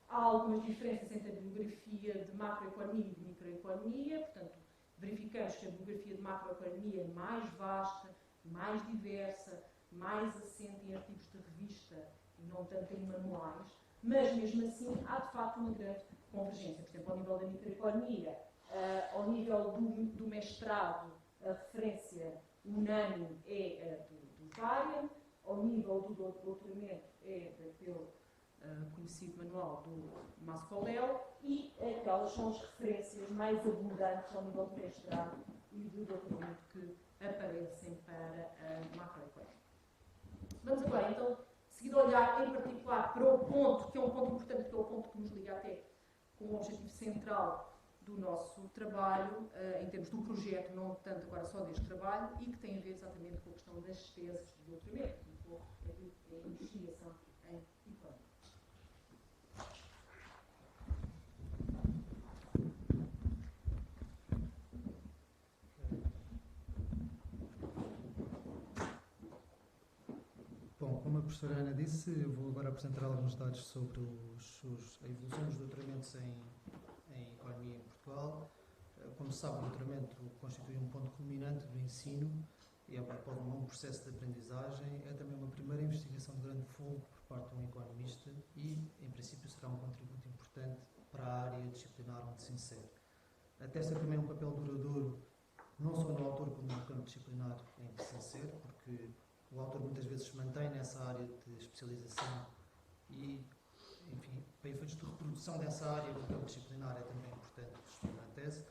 há algumas diferenças entre a bibliografia de macroeconomia e de microeconomia, portanto, verificamos que a bibliografia de macroeconomia é mais vasta, mais diversa, mais assente em artigos de revista e não tanto em manuais, mas mesmo assim há de facto uma grande convergência. Por exemplo, ao nível da microeconomia, ao nível do mestrado, a referência unânime é do Varian, ao nível do doutoramento é daquele conhecido manual do Mascolel, e aquelas são as referências mais abundantes ao nível do mestrado e do doutoramento que aparecem para a macroeconomia. Vamos agora, então, seguir a olhar em particular para o ponto, que é um ponto importante, que é o ponto que nos liga até com o objetivo central do nosso trabalho, em termos do projeto, não tanto agora só deste trabalho, e que tem a ver exatamente com a questão das teses de doutoramento, com a investigação em economia. Bom, como a professora Ana disse, eu vou agora apresentar alguns dados sobre a evolução dos doutoramentos em Economia em Portugal. Como se sabe, o doutoramento constitui um ponto culminante do ensino e é um processo de aprendizagem. É também uma primeira investigação de grande fogo por parte de um economista e, em princípio, será um contributo importante para a área disciplinar onde se insere. Atesta também um papel duradouro, não só no autor como no campo disciplinar em que se insere, porque o autor muitas vezes se mantém nessa área de especialização e, enfim, para efeitos de reprodução dessa área no campo disciplinar é também importante estudar a tese.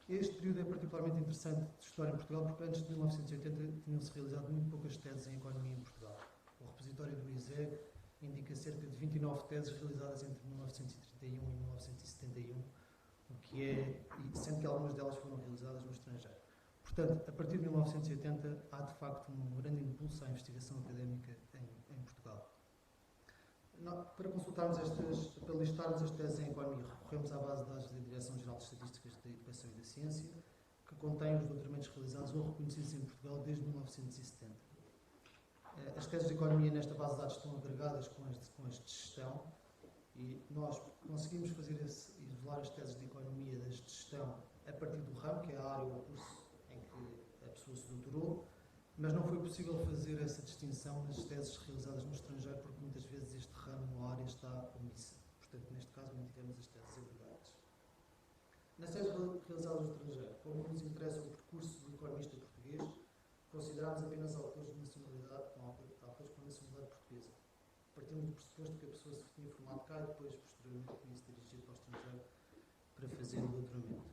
Este período é particularmente interessante de estudar em Portugal porque antes de 1980 tinham-se realizado muito poucas teses em economia em Portugal. O repositório do ISEG indica cerca de 29 teses realizadas entre 1931 e 1971, o que é, sendo que algumas delas foram realizadas no estrangeiro. Portanto, a partir de 1980 há de facto um grande impulso à investigação académica em Portugal. Para consultarmos para listarmos as teses em economia, recorremos à base de dados da Direção-Geral de Estatísticas da Educação e da Ciência, que contém os doutoramentos realizados ou reconhecidos em Portugal desde 1970. As teses de economia nesta base de dados estão agregadas com as de gestão e nós conseguimos isolar as teses de economia das de gestão a partir do ramo, que é a área ou curso em que a pessoa se doutorou, mas não foi possível fazer essa distinção nas teses realizadas no estrangeiro porque muitas vezes este ramo ou área está omissa. Portanto, neste caso, mantivemos as teses agregadas. Nas teses realizadas no estrangeiro, como nos interessa o percurso do economista português, consideramos apenas autores de nacionalidade autores com nacionalidade portuguesa. Partimos do pressuposto que a pessoa se tinha formado cá e depois, posteriormente, tinha se dirigido para o estrangeiro para fazer o doutoramento.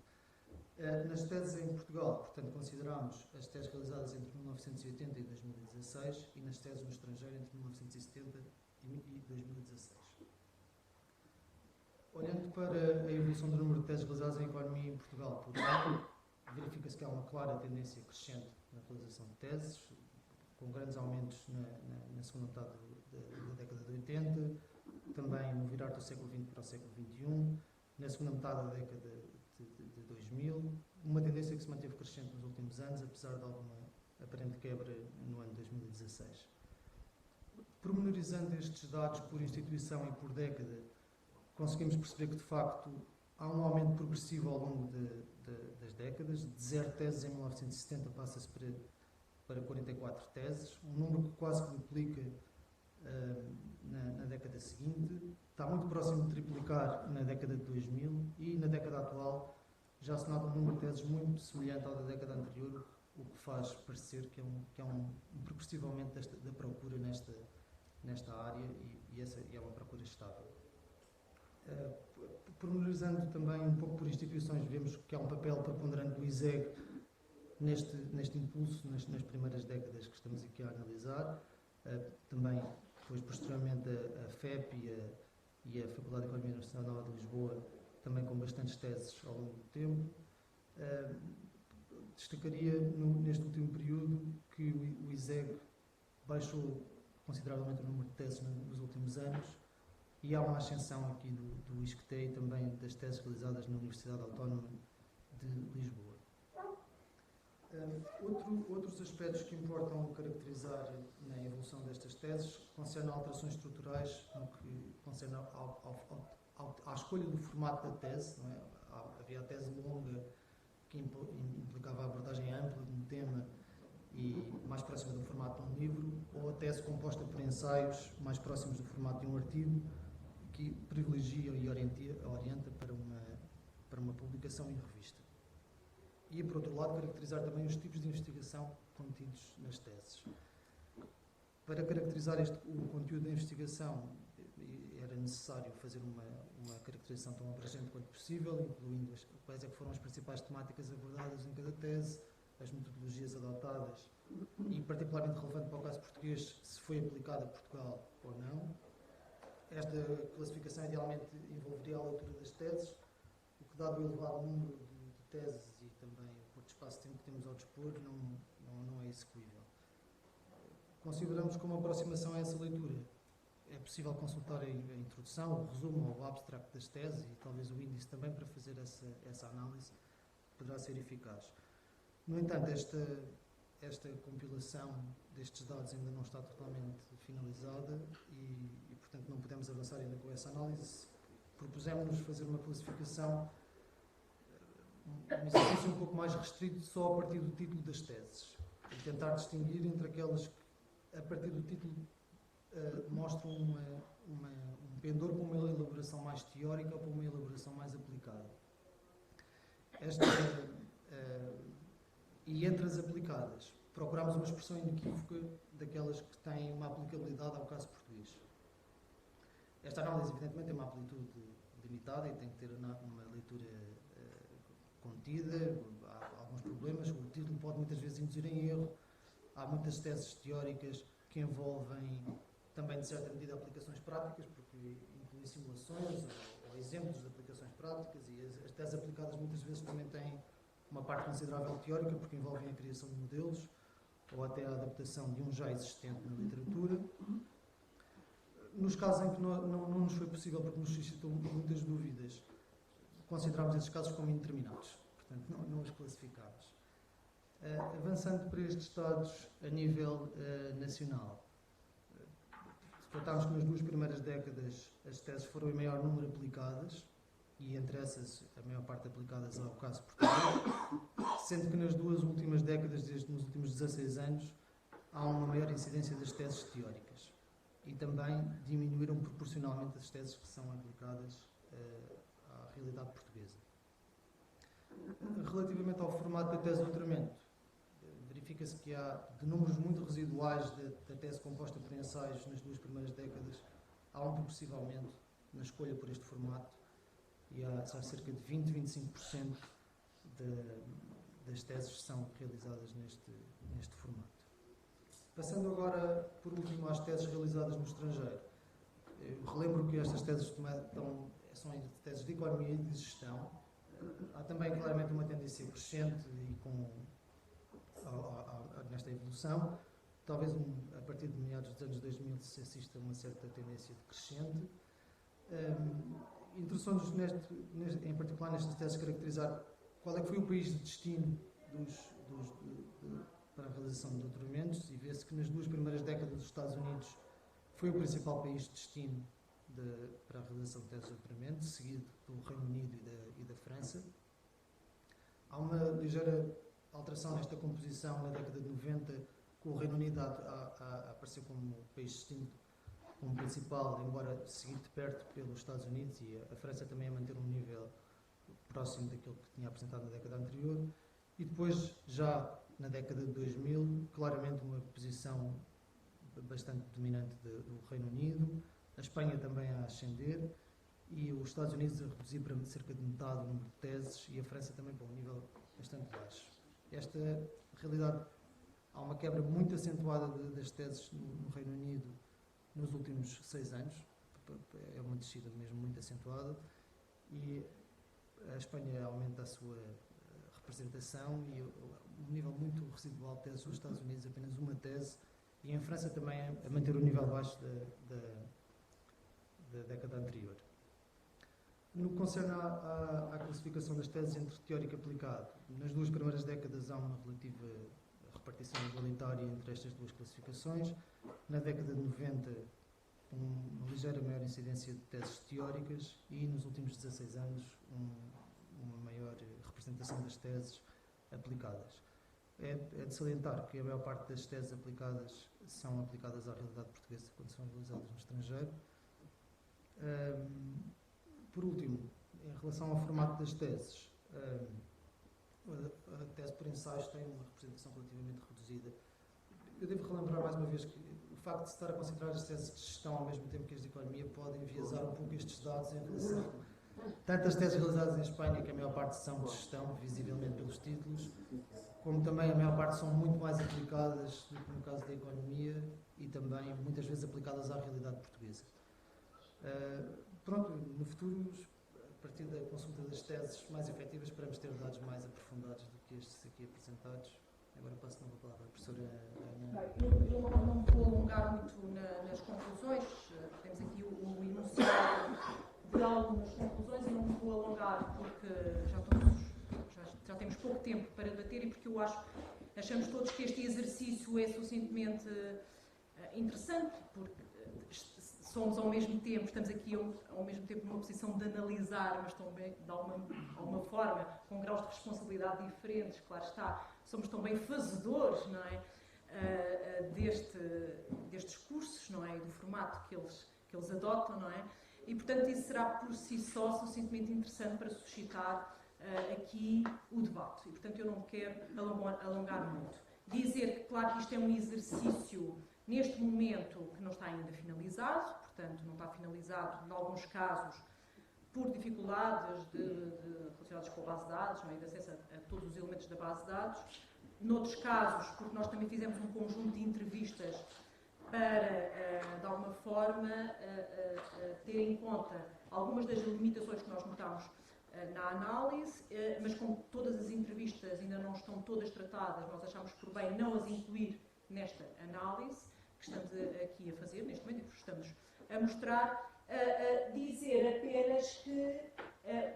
Nas teses em Portugal, portanto, consideramos as teses realizadas entre 1980 e 2016 e nas teses no estrangeiro entre 1970 e 2016. Olhando para a evolução do número de teses realizadas em economia em Portugal por ano, verifica-se que há uma clara tendência crescente na realização de teses, com grandes aumentos na segunda metade da década de 80, também no virar do século XX para o século XXI, na segunda metade da década de 2000, uma tendência que se manteve crescente nos últimos anos, apesar de alguma aparente quebra no ano 2016. Pormenorizando estes dados por instituição e por década, conseguimos perceber que, de facto, há um aumento progressivo ao longo das décadas. De 0 teses em 1970 passa-se para 44 teses, um número que quase que duplica na década seguinte, está muito próximo de triplicar na década de 2000 e na década atual já se nota um número de teses muito semelhante ao da década anterior, o que faz parecer que é um progressivo aumento da procura nesta área e essa é uma procura estável. Pormenorizando também um pouco por instituições, vemos que há um papel preponderante do ISEG neste impulso, nas primeiras décadas que estamos aqui a analisar. Também, depois, posteriormente, a FEP e a Faculdade de Economia da Universidade Nova de Lisboa, também com bastantes teses ao longo do tempo. Destacaria, neste último período, que o ISEG baixou consideravelmente o número de teses nos últimos anos e há uma ascensão aqui do ISCTE e também das teses realizadas na Universidade Autónoma de Lisboa. Outros aspectos que importam caracterizar na evolução destas teses concernem alterações estruturais no que concerne à escolha do formato da tese. Não é? Havia a tese longa, que implicava a abordagem ampla de um tema e mais próxima do formato de um livro, ou a tese composta por ensaios mais próximos do formato de um artigo, que privilegia e orienta para uma publicação em revista. E, por outro lado, caracterizar também os tipos de investigação contidos nas teses. Para caracterizar o conteúdo da investigação, era necessário fazer uma caracterização tão abrangente quanto possível, incluindo quais é que foram as principais temáticas abordadas em cada tese, as metodologias adotadas e, particularmente relevante para o caso português, se foi aplicada a Portugal ou não. Esta classificação idealmente envolveria a leitura das teses, o que, dado o elevado número de teses e também o curto espaço de tempo que temos ao dispor, não é execuível. Consideramos como aproximação a essa leitura é possível consultar a introdução, o resumo ou o abstract das teses e talvez o índice também para fazer essa análise poderá ser eficaz. No entanto, esta compilação destes dados ainda não está totalmente finalizada e portanto, não podemos avançar ainda com essa análise. Propusemos-nos fazer uma classificação, um exercício um pouco mais restrito só a partir do título das teses e tentar distinguir entre aquelas que, a partir do título, mostram um pendor para uma elaboração mais teórica ou para uma elaboração mais aplicada. E entre as aplicadas, procuramos uma expressão inequívoca daquelas que têm uma aplicabilidade ao caso português. Esta análise, evidentemente, tem uma amplitude limitada e tem que ter uma leitura contida. Há alguns problemas, o título pode muitas vezes induzir em erro. Há muitas teses teóricas que envolvem também, de certa medida, aplicações práticas, porque incluem simulações ou exemplos de aplicações práticas, e as teses aplicadas muitas vezes também têm uma parte considerável teórica, porque envolvem a criação de modelos ou até a adaptação de um já existente na literatura. Nos casos em que não nos foi possível, porque nos suscitou muitas dúvidas, consideramos esses casos como indeterminados, portanto não os classificámos. Avançando para estes dados a nível nacional, se tratarmos que nas 2 primeiras décadas as teses foram em maior número aplicadas, e entre essas a maior parte aplicadas ao caso português, sendo que nas 2 últimas décadas, nos últimos 16 anos, há uma maior incidência das teses teóricas. E também diminuíram proporcionalmente as teses que são aplicadas à realidade portuguesa. Relativamente ao formato da tese de doutoramento, verifica-se que há de números muito residuais da tese composta por ensaios nas 2 primeiras décadas, há um progressivamente na escolha por este formato, e há cerca de 20-25% das teses são realizadas neste formato. Passando agora, por último, às teses realizadas no estrangeiro. Eu relembro que estas teses são teses de economia e de gestão. Há também, claramente, uma tendência crescente nesta evolução. Talvez a partir de meados dos anos 2000 se assista a uma certa tendência decrescente. Interessou-nos, em particular, nestas teses, caracterizar qual é que foi o país de destino para a realização de doutoramentos, e vê-se que nas 2 primeiras décadas os Estados Unidos foi o principal país de destino para a realização de teses de doutoramento, seguido pelo Reino Unido e da França. Há uma ligeira alteração nesta composição na década de 90, com o Reino Unido a aparecer como país de destino, como principal, embora seguido de perto pelos Estados Unidos, e a França também a manter um nível próximo daquilo que tinha apresentado na década anterior. E depois, já na década de 2000, claramente uma posição bastante dominante do Reino Unido, a Espanha também a ascender, e os Estados Unidos a reduzir para cerca de metade o número de teses, e a França também para um nível bastante baixo. Esta realidade, há uma quebra muito acentuada das teses no Reino Unido nos últimos 6 anos, é uma descida mesmo muito acentuada, e a Espanha aumenta a sua representação, e um nível muito residual de teses nos Estados Unidos, apenas uma tese, e em França também a manter o nível baixo da década anterior. No que concerne à classificação das teses entre teórico e aplicado, nas 2 primeiras décadas há uma relativa repartição igualitária entre estas 2 classificações. Na década de 90, uma ligeira maior incidência de teses teóricas, e nos últimos 16 anos uma maior representação das teses aplicadas. É de salientar que a maior parte das teses aplicadas são aplicadas à realidade portuguesa quando são realizadas no estrangeiro. Por último, em relação ao formato das teses, a tese por ensaios tem uma representação relativamente reduzida. Eu devo relembrar mais uma vez que o facto de se estar a considerar as teses de gestão ao mesmo tempo que as de economia pode enviesar um pouco estes dados em relação tanto as teses realizadas em Espanha, que a maior parte são de gestão, visivelmente pelos títulos, como também a maior parte são muito mais aplicadas do que no caso da economia, e também muitas vezes aplicadas à realidade portuguesa. No futuro, a partir da consulta das teses mais efetivas, esperamos ter dados mais aprofundados do que estes aqui apresentados. Agora passo a palavra à professora Ana. Eu não vou alongar muito nas conclusões. Temos aqui o enunciado de algumas conclusões, e não me vou alongar porque já temos pouco tempo para debater, e porque achamos todos que este exercício é suficientemente interessante, porque estamos aqui ao mesmo tempo numa posição de analisar, mas também de alguma forma, com graus de responsabilidade diferentes, claro está, somos também fazedores, não é, destes cursos, não é, e do formato que eles adotam, não é, e portanto isso será por si só suficientemente interessante para suscitar aqui o debate, e portanto eu não quero alongar muito. Dizer que, claro, que isto é um exercício neste momento que não está ainda finalizado, portanto não está finalizado em alguns casos por dificuldades relacionadas com a base de dados, não é? De acesso a todos os elementos da base de dados. Noutros casos, porque nós também fizemos um conjunto de entrevistas para, de alguma forma, ter em conta algumas das limitações que nós notamos na análise, mas como todas as entrevistas ainda não estão todas tratadas, nós achamos por bem não as incluir nesta análise que estamos aqui a fazer, neste momento, e que estamos a mostrar, dizer apenas que,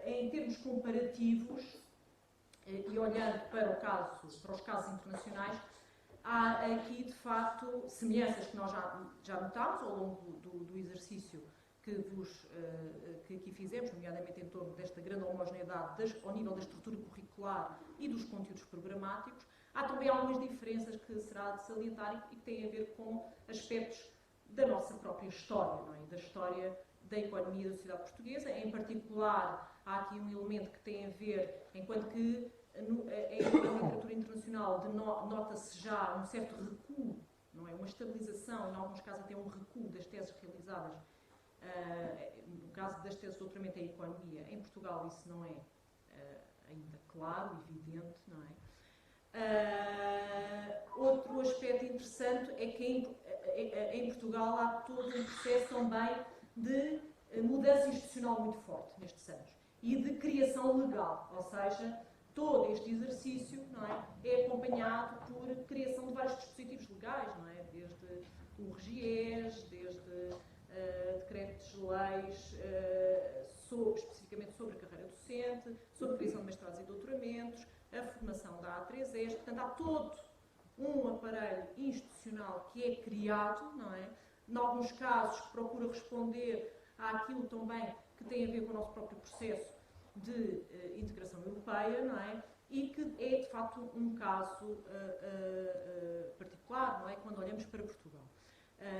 em termos comparativos, e olhando para os casos internacionais, há aqui, de facto, semelhanças que nós já notámos ao longo do exercício que aqui fizemos, nomeadamente em torno desta grande homogeneidade ao nível da estrutura curricular e dos conteúdos programáticos. Há também algumas diferenças que será de salientar e que têm a ver com aspectos da nossa própria história, não é? Da história da economia da sociedade portuguesa. Em particular, há aqui um elemento que tem a ver, enquanto que em literatura internacional nota-se já um certo recuo, não é? Uma estabilização, em alguns casos até um recuo das teses realizadas. No caso das teses de doutoramento em economia, em Portugal isso não é ainda claro, evidente, não é? Outro aspecto interessante é que em Portugal há todo um processo também de mudança institucional muito forte nestes anos e de criação legal, ou seja, todo este exercício, não é acompanhado por criação de vários dispositivos legais, não é? Desde o RGES, desde decretos-leis especificamente sobre a carreira docente, sobre a criação de mestrados e doutoramentos, a formação da A3Es. Portanto, há todo um aparelho institucional que é criado, não é? Em alguns casos, procura responder àquilo também que tem a ver com o nosso próprio processo de integração europeia, não é? E que é, de facto, um caso particular, não é? Quando olhamos para Portugal.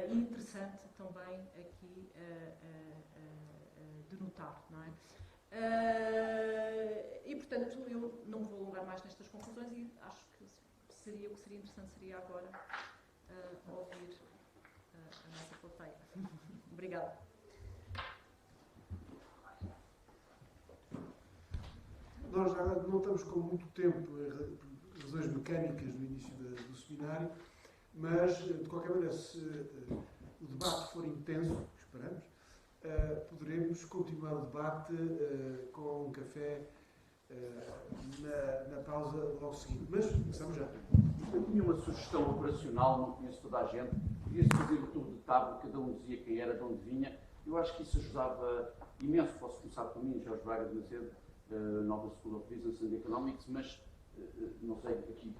E interessante também aqui de notar, não é? E, portanto, eu não me vou alongar mais nestas conclusões e acho que o que seria interessante seria agora ouvir a nossa plateia. Obrigada. Nós já não estamos com muito tempo, por razões mecânicas, no início do seminário, mas, de qualquer maneira, se o debate for intenso, esperamos, poderemos continuar o debate com um café na pausa logo seguinte. Mas começamos já. Eu tinha uma sugestão operacional, não conheço toda a gente, podia-se fazer o tour de tábua, cada um dizia quem era, de onde vinha. Eu acho que isso ajudava imenso. Posso começar por mim, Jorge Braga de Macedo, Nova School of Business and Economics, mas não sei, aqui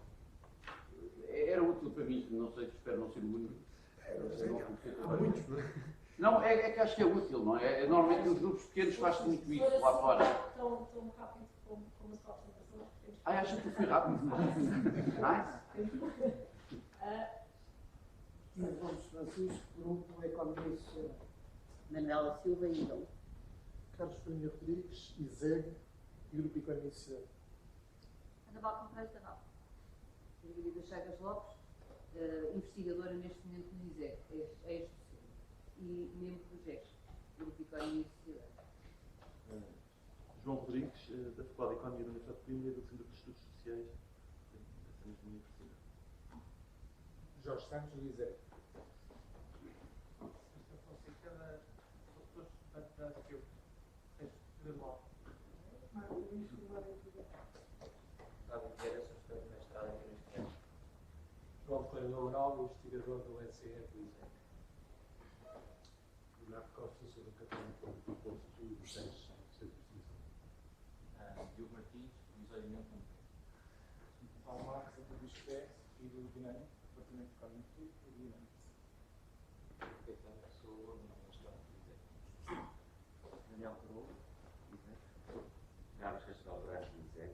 era útil para mim, não sei, espero não ser o único. Há muitos, não é? Não, é que acho que é útil, não é? Normalmente nos grupos pequenos faz-se muito isso lá fora. Tão rápido como a sua apresentação. Acha que eu fui rápido? Nice. Vamos, Francisco, Grupo Economia Social. Manuela Silva e Idão. Carlos Pereira Rodrigues, ISEG, Grupo Economia Social. Ana Balcão Reis da NAP. Margarida Chagas Lopes, investigadora neste momento no ISEG, é este e membro do GES, Grupo Economia e Sociedade. João Rodrigues, da Faculdade de Economia da Universidade de Coimbra e do Centro de Estudos Sociais dessa mesma universidade. Jorge Santos, do ISEG. João Coelho Amaral, investigador do ECE do ISEG. Leonardo Costa, sou do Católico do Posto do SES, Centro de Exposição. Diogo Martins, provisoriamente não. Paulo Marques, da Bisqué e do Dinâmico, Departamento de Economia e Dinâmico. Sou aluno da Universidade do ISEG. Daniel Carol, ISEG. Carlos Castelo Branco, ISEG.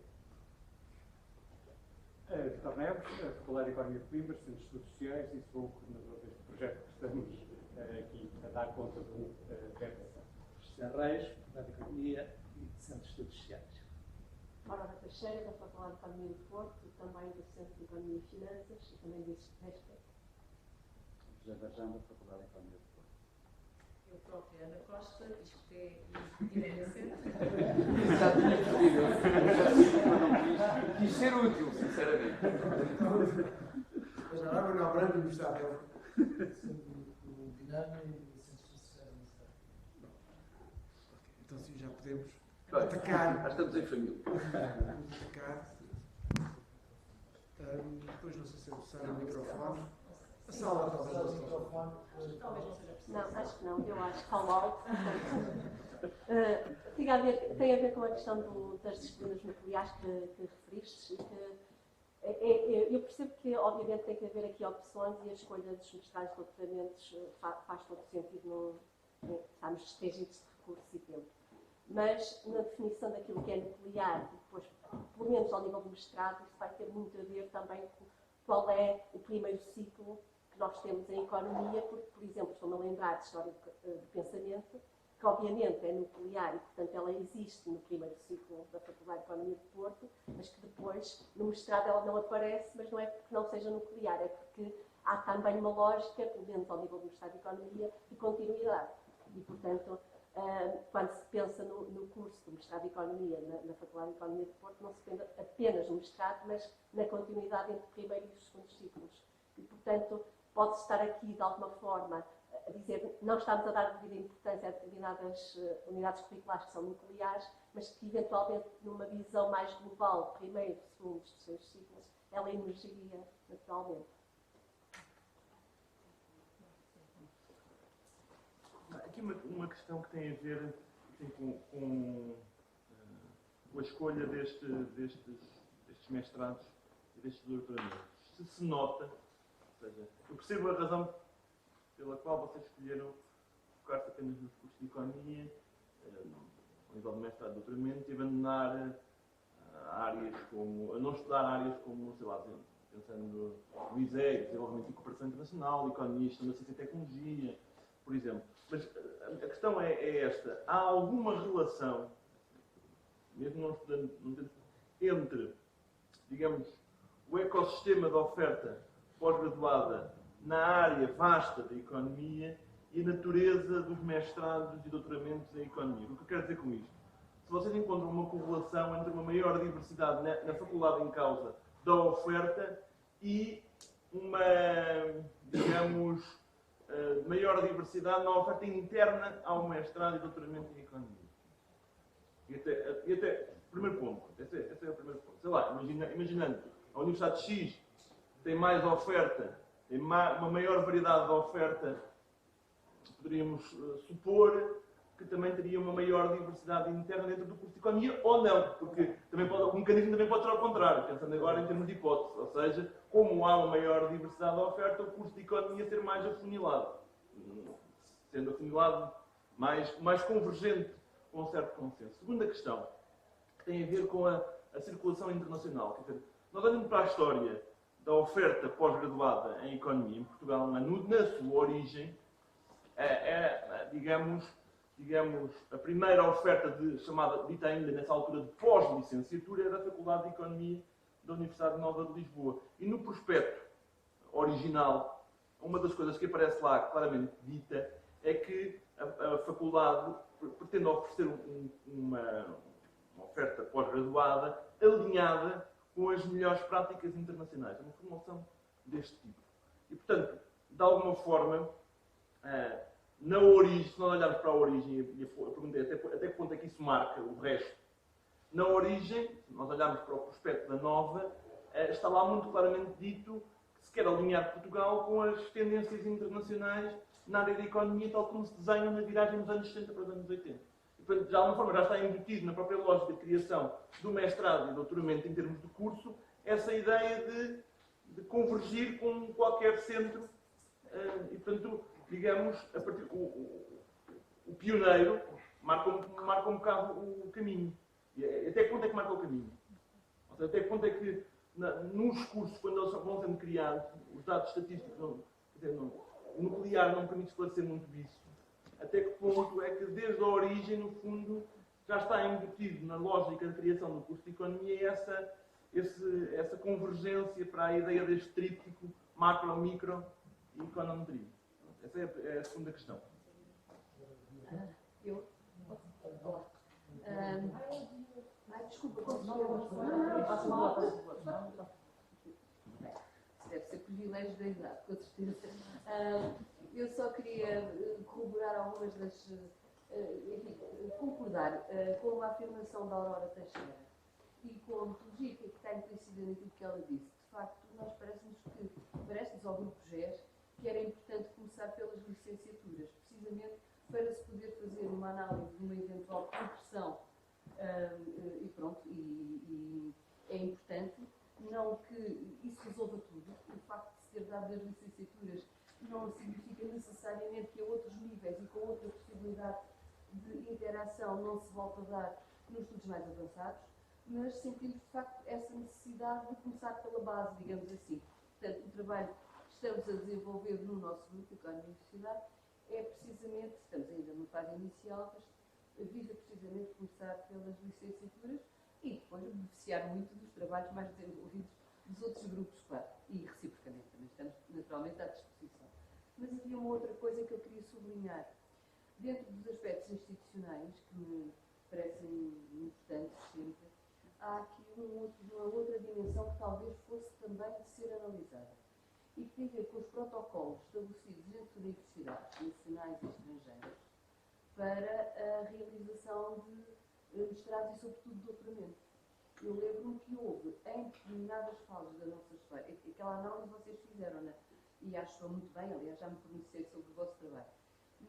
Vitor Neves, Faculdade de Economia de Coimbra, Centro de Estudos Sociais e sou o coordenador deste projeto que estamos aqui a dar conta do PEPS. José Reis, Faculdade de Economia e Centro de Estudos Sociais. Aurora Teixeira, da Faculdade de Economia de Porto, também do Centro de Economia e Finanças e também do RESPEC. José Varjão, da Faculdade de Economia de Porto. Eu própria, Ana Costa, isto é evidência. Quis ser útil, sinceramente. Mas agora Manuel Branco e Gustavo Helfer. O Dinamo e o Centro Social Administrativo. Então sim, já podemos Bem, atacar. já estamos em família. Atacar. Depois não sei se é necessário o microfone. A sala talvez não seja. Talvez não seja preciso. Não, acho que não. Eu acho que falo alto. Tem a ver com a questão das disciplinas nucleares que referiste. Eu percebo que, obviamente, tem que haver aqui opções e a escolha dos mestrados de doutoramentos faz todo sentido estamos restringidos de recursos e tempo. Mas, na definição daquilo que é nuclear, depois, pelo menos ao nível do mestrado, isso vai ter muito a ver também com qual é o primeiro ciclo que nós temos em economia, porque, por exemplo, estou-me a lembrar de história do pensamento, que obviamente é nuclear e, portanto, ela existe no primeiro ciclo da Faculdade de Economia de Porto, mas que depois, no mestrado, ela não aparece, mas não é porque não seja nuclear, é porque há também uma lógica, pelo menos ao nível do mestrado de Economia, de continuidade. E, portanto, quando se pensa no curso do mestrado de Economia na Faculdade de Economia de Porto, não se pensa apenas no mestrado, mas na continuidade entre o primeiro e os segundos ciclos. E, portanto, pode-se estar aqui, de alguma forma, a dizer não estamos a dar devida importância a determinadas unidades curriculares que são nucleares, mas que, eventualmente, numa visão mais global, primeiro, segundo, terceiro ciclos, ela emergiria naturalmente. Aqui uma questão que tem a ver com a escolha destes mestrados e destes doutoramentos. Se nota, ou seja, eu percebo a razão pela qual vocês escolheram focar-se apenas nos cursos de Economia, ao nível de mestrado e doutoramento, e abandonar áreas como, a não estudar áreas como, sei lá, pensando no ISEG, Desenvolvimento e Cooperação Internacional, Economia, Gestão da Ciência e Tecnologia, por exemplo. Mas a questão é esta. Há alguma relação, mesmo não estudando, entre, digamos, o ecossistema de oferta pós-graduada na área vasta da economia e a natureza dos mestrados e doutoramentos em economia? O que eu quero dizer com isto? Se vocês encontram uma correlação entre uma maior diversidade na faculdade em causa da oferta e uma, digamos, maior diversidade na oferta interna ao mestrado e doutoramento em economia. E até primeiro ponto. Esse é o primeiro ponto. Sei lá, imaginando, a Universidade X tem mais oferta, tem uma maior variedade de oferta, poderíamos supor que também teria uma maior diversidade interna dentro do curso de economia, ou não, porque o mecanismo também pode ser ao contrário, pensando agora em termos de hipótese, ou seja, como há uma maior diversidade de oferta, o curso de economia ser mais afunilado, sendo afunilado mais convergente com um certo consenso. Segunda questão, que tem a ver com a circulação internacional. Quer dizer, nós olhamos para a história da oferta pós-graduada em economia em Portugal, na sua origem, digamos, a primeira oferta chamada, dita ainda nessa altura, de pós-licenciatura, era da Faculdade de Economia da Universidade Nova de Lisboa. E no prospecto original, uma das coisas que aparece lá claramente dita é que a faculdade pretende oferecer uma oferta pós-graduada alinhada com as melhores práticas internacionais. Uma formulação deste tipo. E, portanto, de alguma forma, na origem, se nós olharmos para a origem, e a pergunta é até que ponto é que isso marca o resto. Na origem, se nós olharmos para o prospecto da Nova, está lá muito claramente dito que se quer alinhar Portugal com as tendências internacionais na área da economia, tal como se desenham na viragem dos anos 60 para os anos 80. E, portanto, de alguma forma já está embutido na própria lógica de criação do mestrado e doutoramento em termos de curso, essa ideia de convergir com qualquer centro e, portanto, digamos, a partir, o pioneiro marca um bocado o caminho. E até que ponto é que marca o caminho? Ou seja, até que ponto é que nos cursos, quando eles vão sendo criados, os dados estatísticos, o nuclear não permite esclarecer muito disso. Até que ponto é que, desde a origem, no fundo, já está embutido na lógica de criação do curso de economia essa convergência para a ideia deste tríptico macro, micro e econometria. Essa é a segunda questão. Eu? Olá. Desculpa, não, passa mal. Deve ser privilégio da idade, com certeza. Eu só queria corroborar algumas das. Enfim, concordar com a afirmação da Aurora Teixeira e com a metodologia que está implícita naquilo que ela disse. De facto, nós parece-nos ao Grupo GES que era importante começar pelas licenciaturas, precisamente para se poder fazer uma análise de uma eventual progressão. E pronto, e é importante, não que isso resolva tudo. O facto de se ter dado as licenciaturas não significa necessariamente que a outros níveis e com outra possibilidade de interação não se volta a dar nos estudos mais avançados, mas sentimos de facto essa necessidade de começar pela base, digamos assim. Portanto, o trabalho que estamos a desenvolver no nosso grupo, com a Universidade, é precisamente, estamos ainda numa fase inicial, mas visa precisamente começar pelas licenciaturas e depois beneficiar muito dos trabalhos mais desenvolvidos dos outros grupos, claro, e reciprocamente também estamos naturalmente à disposição. Mas havia uma outra coisa que eu queria sublinhar. Dentro dos aspectos institucionais, que me parecem importantes sempre, há aqui uma outra dimensão que talvez fosse também de ser analisada e que tem a ver com os protocolos estabelecidos entre universidades nacionais e estrangeiras para a realização de mestrados e, sobretudo, de doutoramento. Eu lembro-me que houve, em determinadas fases da nossa história, aquela análise vocês fizeram, né? E acho muito bem, aliás, já me pronunciei sobre o vosso trabalho,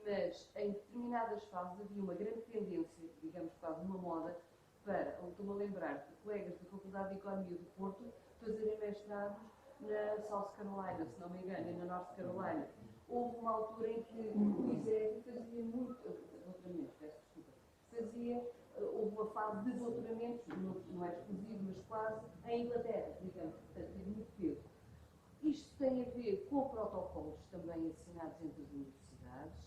mas em determinadas fases havia uma grande tendência, digamos quase uma moda, para, estou-me a lembrar, de colegas da Faculdade de Economia do Porto fazerem mestrados na South Carolina, se não me engano, e na North Carolina. Houve uma altura em que o ISEG fazia muito, doutoramento, peço desculpa, houve uma fase de doutoramento, não é exclusivo, mas quase, em Inglaterra, digamos, portanto, teve muito peso. Isto tem a ver com protocolos também assinados entre as universidades,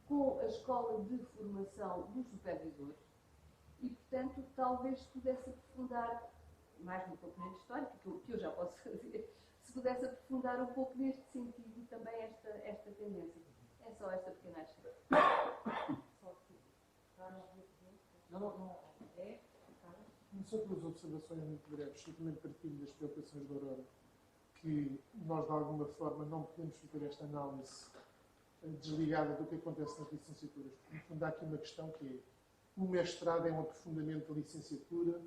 com a escola de formação dos supervisores e, portanto, talvez se pudesse aprofundar, mais um pouco na história, que eu já posso fazer, se pudesse aprofundar um pouco neste sentido também esta tendência. É só esta pequena ação. Não. Só duas observações muito breves. Eu também partilho das preocupações da Aurora, que nós, de alguma forma, não podemos fazer esta análise desligada do que acontece nas licenciaturas. No fundo, há aqui uma questão que é: o mestrado é um aprofundamento da licenciatura,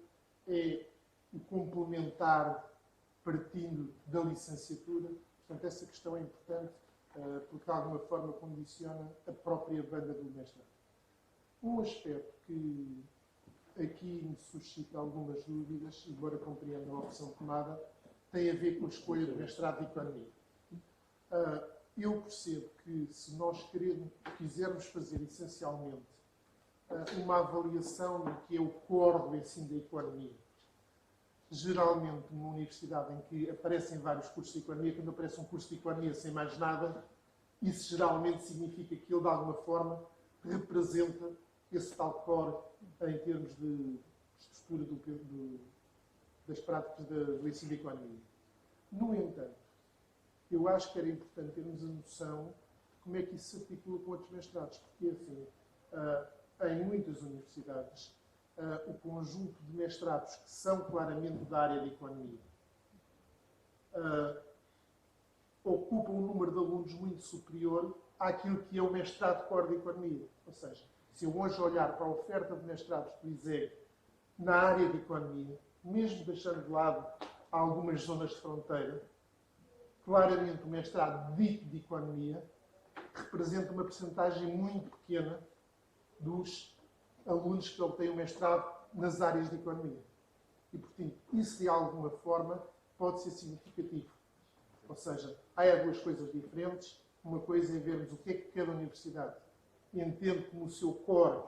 é o complementar partindo da licenciatura. Portanto, essa questão é importante, porque, de alguma forma, condiciona a própria banda do mestrado. Um aspecto que aqui me suscita algumas dúvidas, embora compreenda a opção tomada, tem a ver com a escolha do mestrado de Economia. Eu percebo que, se nós quisermos fazer essencialmente uma avaliação do que é o core do ensino da Economia, geralmente numa universidade em que aparecem vários cursos de Economia, quando aparece um curso de Economia sem mais nada, isso geralmente significa que ele, de alguma forma, representa esse tal core em termos de estrutura das práticas do ensino da Economia. No entanto, eu acho que era importante termos a noção de como é que isso se articula com outros mestrados, porque, assim, em muitas universidades, o conjunto de mestrados que são claramente da área da Economia ocupa um número de alunos muito superior àquilo que é o mestrado core de Economia. Ou seja, se eu hoje olhar para a oferta de mestrados do ISEG na área de Economia, mesmo deixando de lado algumas zonas de fronteira, claramente o mestrado dito de Economia representa uma percentagem muito pequena dos alunos que obtêm o mestrado nas áreas de Economia. E, portanto, isso de alguma forma pode ser significativo. Ou seja, há duas coisas diferentes. Uma coisa é vermos o que é que cada universidade entende como o seu core,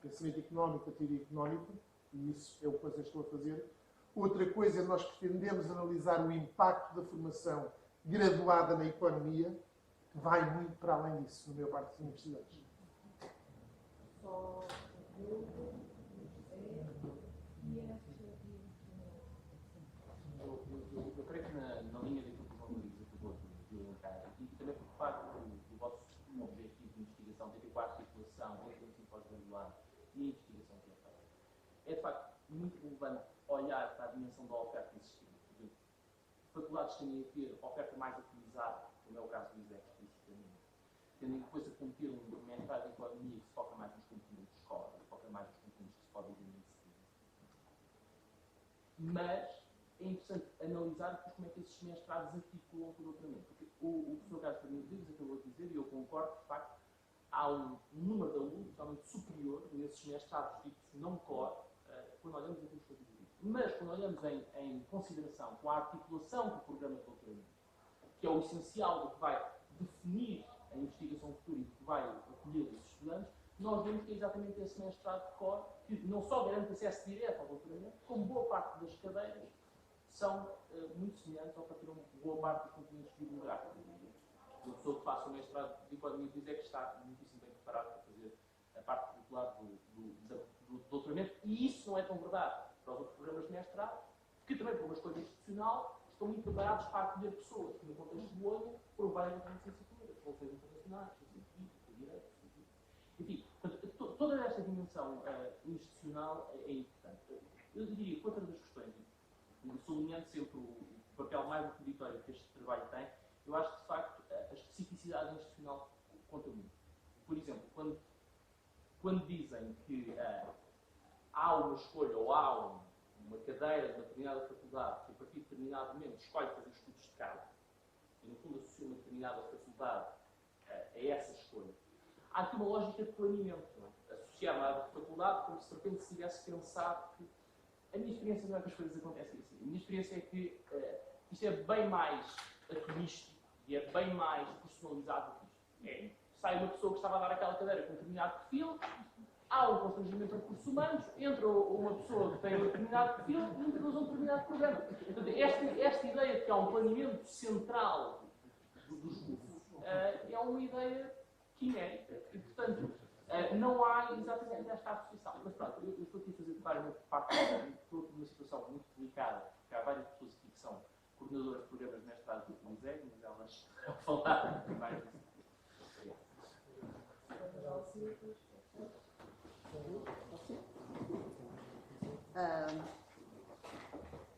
pensamento económico, a teoria económica, e isso é o que eu estou a fazer. Outra coisa é nós pretendemos analisar o impacto da formação graduada na economia, que vai muito para além disso, na maior parte das universidades. Eu creio que na linha daquilo que o João Luís acabou de elencar, e também por parte do vosso é de facto muito relevante olhar para a dimensão da oferta existente. Faculdades tendem a ter oferta mais atualizada, como é o caso do ISEC, especificamente. Tendem depois a ter um mestrado em economia que se foca mais nos conteúdos de escola, que se foca mais nos conteúdos que se podem ver em seguida. Mas é interessante analisar depois como é que esses mestrados articulam com o doutoramento. Porque o professor Carlos Fernandes Rodrigues acabou de dizer, e eu concordo, de facto, há um número de alunos totalmente superior nesses mestrados ditos não core, quando olhamos em termos quantitativos. Mas quando olhamos em consideração com a articulação do programa de doutoramento, que é o essencial do que vai definir a investigação futura e do que vai acolher esses estudantes, nós vemos que é exatamente esse mestrado de core que não só garante acesso direto ao doutoramento, como boa parte das cadeiras são muito semelhantes ao que tiram boa parte dos conteúdos bibliográficos. Uma pessoa que faça o mestrado de economia diz é que está muitíssimo bem preparado para fazer a parte curricular do doutoramento, e isso não é tão verdade para os outros programas de mestrado, que também, por uma escolha institucional, estão muito preparados para acolher pessoas que, no contexto de Bolonha, provaram a licenciatura, relações internacionais, científico, direito, enfim, portanto, toda esta dimensão institucional é importante. Eu diria que outra das questões, sublinhando sempre o papel mais introdutório que este trabalho tem, eu acho que, de facto, a especificidade institucional conta muito. Por exemplo, quando dizem que há uma escolha ou há uma cadeira de uma determinada faculdade que, a partir de determinado momento, escolhe fazer estudos de caso, e, no fundo, associa uma determinada faculdade a essa escolha, há aqui uma lógica de planeamento, não é? Associar uma faculdade como se, de repente, se tivesse pensado que... A minha experiência não é que as coisas acontecem assim. A minha experiência é que isto é bem mais atuístico e é bem mais personalizado do que isto. Sai uma pessoa que estava a dar aquela cadeira com um determinado perfil, há um constrangimento de recursos humanos, entra uma pessoa que tem um determinado perfil e introduz um determinado programa. Portanto, esta ideia de que há um planeamento central dos cursos é uma ideia quimérica e, portanto, não há exatamente esta associação. Mas pronto, eu estou aqui a fazer claramente parte de uma situação muito delicada, porque há várias pessoas aqui que são coordenadoras de programas de mestrado do ISEG, mas elas vão falar mais disso.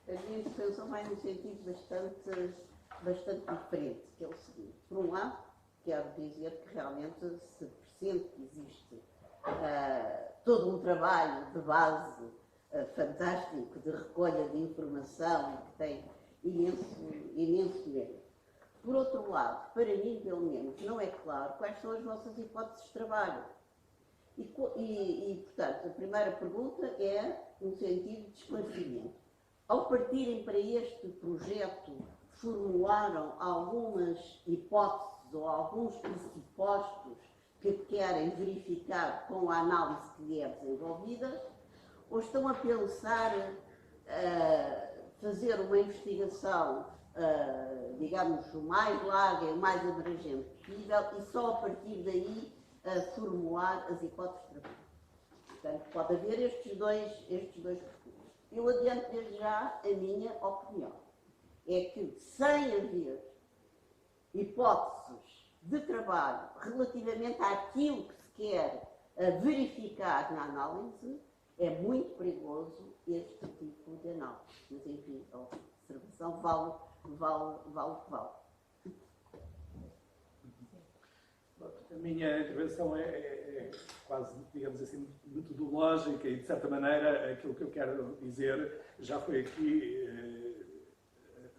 A minha intervenção vai num sentido bastante diferente, que é o seguinte. Por um lado, quero dizer que realmente se percebe que existe todo um trabalho de base fantástico de recolha de informação que tem imenso mérito. Por outro lado, para mim, pelo menos, não é claro quais são as vossas hipóteses de trabalho. E, portanto, a primeira pergunta é no sentido de esclarecimento. Ao partirem para este projeto, formularam algumas hipóteses ou alguns pressupostos que querem verificar com a análise que lhe é desenvolvida, ou estão a pensar fazer uma investigação, digamos, o mais larga e o mais abrangente possível e só a partir daí formular as hipóteses de trabalho. Portanto, pode haver estes dois percursos. Eu adianto desde já a minha opinião. É que, sem haver hipóteses de trabalho relativamente àquilo que se quer verificar na análise, é muito perigoso este tipo de análise. Mas, enfim, a observação vale o que vale. A minha intervenção é quase, digamos assim, metodológica e, de certa maneira, aquilo que eu quero dizer já foi aqui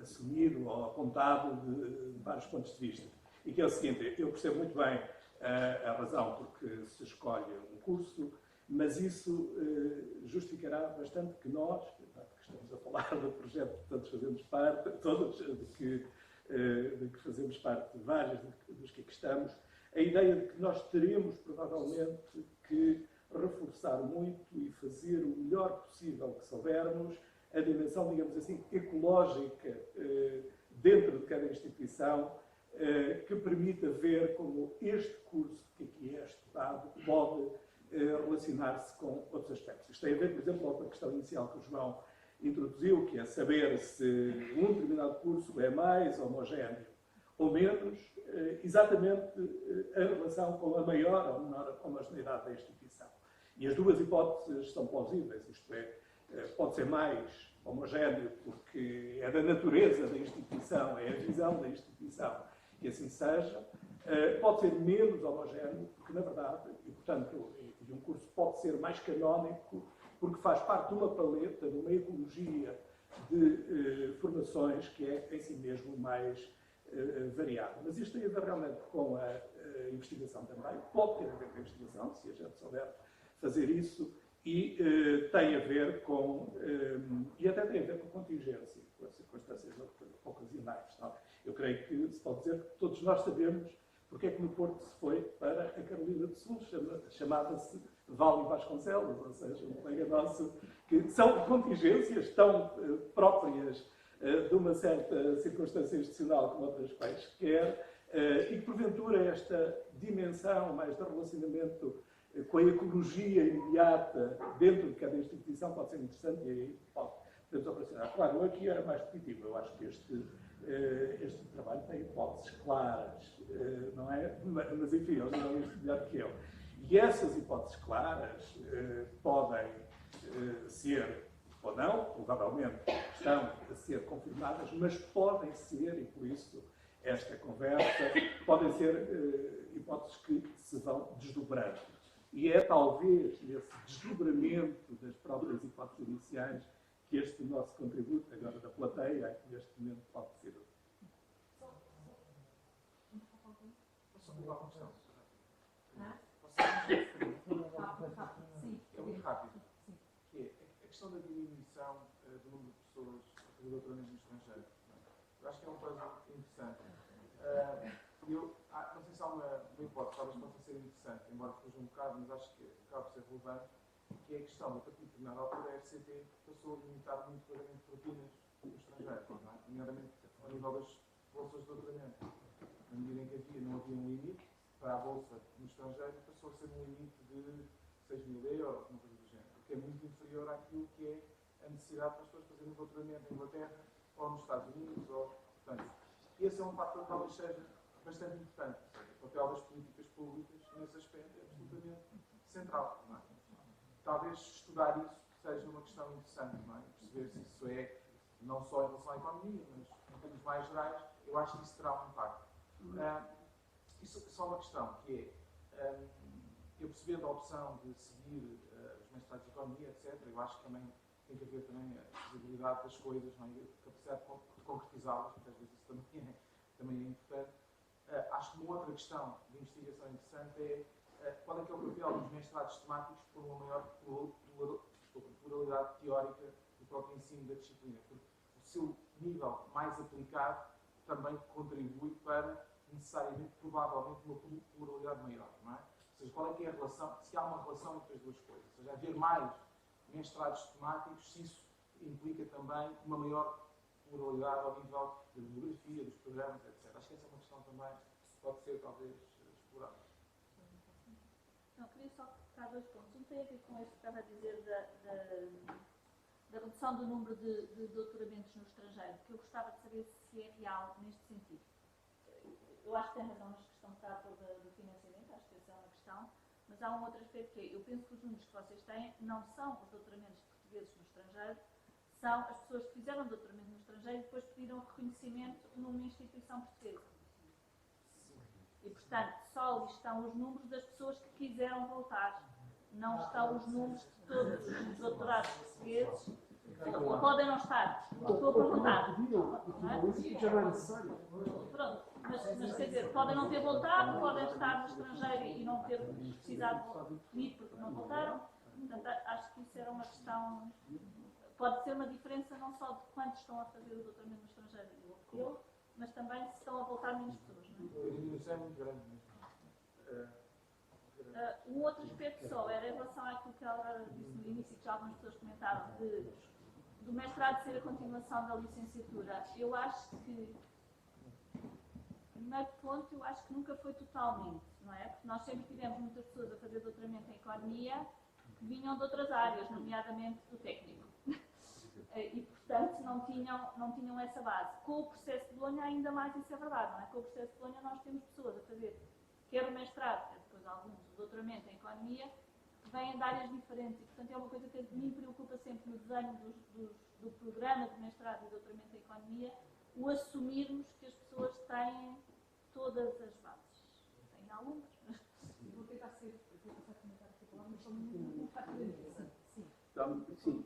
assumido ou apontado de vários pontos de vista. E que é o seguinte, eu percebo muito bem a razão porque se escolhe um curso, mas isso justificará bastante que nós, que estamos a falar do projeto que todos fazemos parte, todos de que fazemos parte de vários dos que aqui estamos, a ideia de que nós teremos, provavelmente, que reforçar muito e fazer o melhor possível que soubermos a dimensão, digamos assim, ecológica dentro de cada instituição, que permita ver como este curso que aqui é estudado pode relacionar-se com outros aspectos. Isto tem a ver, por exemplo, com a questão inicial que o João introduziu, que é saber se um determinado curso é mais homogéneo ou menos, exatamente em relação com a maior ou menor homogeneidade da instituição. E as duas hipóteses são plausíveis, isto é, pode ser mais homogéneo porque é da natureza da instituição, é a visão da instituição, que assim seja. Pode ser menos homogéneo porque, na verdade, e portanto, um curso pode ser mais canónico porque faz parte de uma paleta, de uma ecologia de formações que é em si mesmo mais variada. Mas isto tem a ver realmente com a investigação também, pode ter a ver com a investigação, se a gente souber fazer isso, e tem a ver com, e até tem a ver com contingência, com as circunstâncias ocasionais. Não? Eu creio que se pode dizer que todos nós sabemos porque é que no Porto se foi para a Carolina do Sul, chamava-se Vale Vasconcelos, ou seja, um colega nosso, que são contingências tão próprias de uma certa circunstância institucional como outras quaisquer, e que porventura esta dimensão mais de relacionamento com a ecologia imediata dentro de cada instituição pode ser interessante e aí podemos operacionar. Claro, eu aqui era mais repetitivo, eu acho que este trabalho tem hipóteses claras, não é? Mas enfim, eles não isto melhor que eu. E essas hipóteses claras podem ser, ou não, provavelmente estão a ser confirmadas, mas podem ser, e por isso esta conversa, podem ser hipóteses que se vão desdobrando. E é talvez nesse desdobramento das próprias hipóteses iniciais que este nosso contributo, agora da plateia, neste momento pode ser. Posso colocar uma questão? É muito rápido. Que é a questão da diminuição do número de pessoas a fazer doutoramento no estrangeiro. Eu acho que é uma coisa interessante. Não sei se há uma hipótese, talvez possa ser interessante, embora fuja um bocado, mas acho que acaba por ser relevante, que é a questão da, a partir de determinada altura, a RCT passou a limitar muito o pagamento de propinas no estrangeiro, não é? Nomeadamente ao nível das bolsas de doutoramento. Na medida em que não havia um limite para a bolsa no estrangeiro, passou a ser um limite de 6.000 euros, uma coisa do género, o que é muito inferior àquilo que é a necessidade para as pessoas fazerem doutoramento em Inglaterra ou nos Estados Unidos. Portanto, esse é um fator que talvez seja bastante importante. Ou seja, o papel das políticas públicas nesse aspecto é absolutamente central. Não é? Talvez estudar isso seja uma questão interessante, não é? Perceber se isso é, não só em relação à economia, mas em termos mais gerais, eu acho que isso terá um impacto. Isso é só uma questão, que é, eu percebendo a opção de seguir os mestrados de economia, etc., eu acho que também tem que haver também a visibilidade das coisas, não é? A capacidade de concretizá-las, porque às vezes isso também é importante. Acho que uma outra questão de investigação interessante é qual é que é o papel dos mestrados temáticos por uma maior pluralidade teórica do próprio ensino da disciplina, porque o seu nível mais aplicado também contribui para, necessariamente, provavelmente, uma pluralidade maior, não é? Ou seja, qual é que é a relação, se há uma relação entre as duas coisas, ou seja, haver mais mestrados temáticos, se isso implica também uma maior pluralidade ao nível da bibliografia, dos programas, etc. Acho que essa é uma questão também que pode ser, talvez, explorada. Não, queria só colocar dois pontos. Um tem a ver com isso que estava a dizer da redução do número de doutoramentos no estrangeiro, que eu gostava de saber se é real neste sentido. Eu acho que tem razão nesta questão que está toda do financiamento, acho que essa é uma questão, mas há um outro aspecto que é, eu penso que os números que vocês têm não são os doutoramentos de portugueses no estrangeiro, são as pessoas que fizeram doutoramento no estrangeiro e depois pediram reconhecimento numa instituição portuguesa. E, portanto, só ali estão os números das pessoas que quiseram voltar. Não estão os números de todos os doutorados portugueses. Podem não estar. Estou a perguntar. Já não é necessário. Pronto. Mas quer dizer, podem não ter voltado, podem estar no estrangeiro e não ter precisado ir porque não voltaram. Portanto, acho que isso era uma questão. Pode ser uma diferença não só de quantos estão a fazer o doutoramento no estrangeiro, mas também se estão a voltar menos pessoas. Isso é muito grande mesmo. Um outro aspecto só era em relação àquilo que ela disse no início, que já algumas pessoas comentaram, do mestrado ser a continuação da licenciatura. Eu acho que, primeiro ponto, eu acho que nunca foi totalmente, não é? Porque nós sempre tivemos muitas pessoas a fazer doutoramento em economia que vinham de outras áreas, nomeadamente do técnico. E, portanto, não tinham essa base. Com o processo de Bolonha, ainda mais isso é verdade, não é? Com o processo de Bolonha, nós temos pessoas a fazer quer o mestrado, quer depois alguns o doutoramento em economia, que vêm de áreas diferentes e, portanto, é uma coisa que a mim preocupa sempre no desenho do programa de mestrado e doutoramento em Economia, o assumirmos que as pessoas têm todas as bases. Têm algumas, mas... Vou tentar comentar aqui a palavra, mas sou muito rápida. Sim,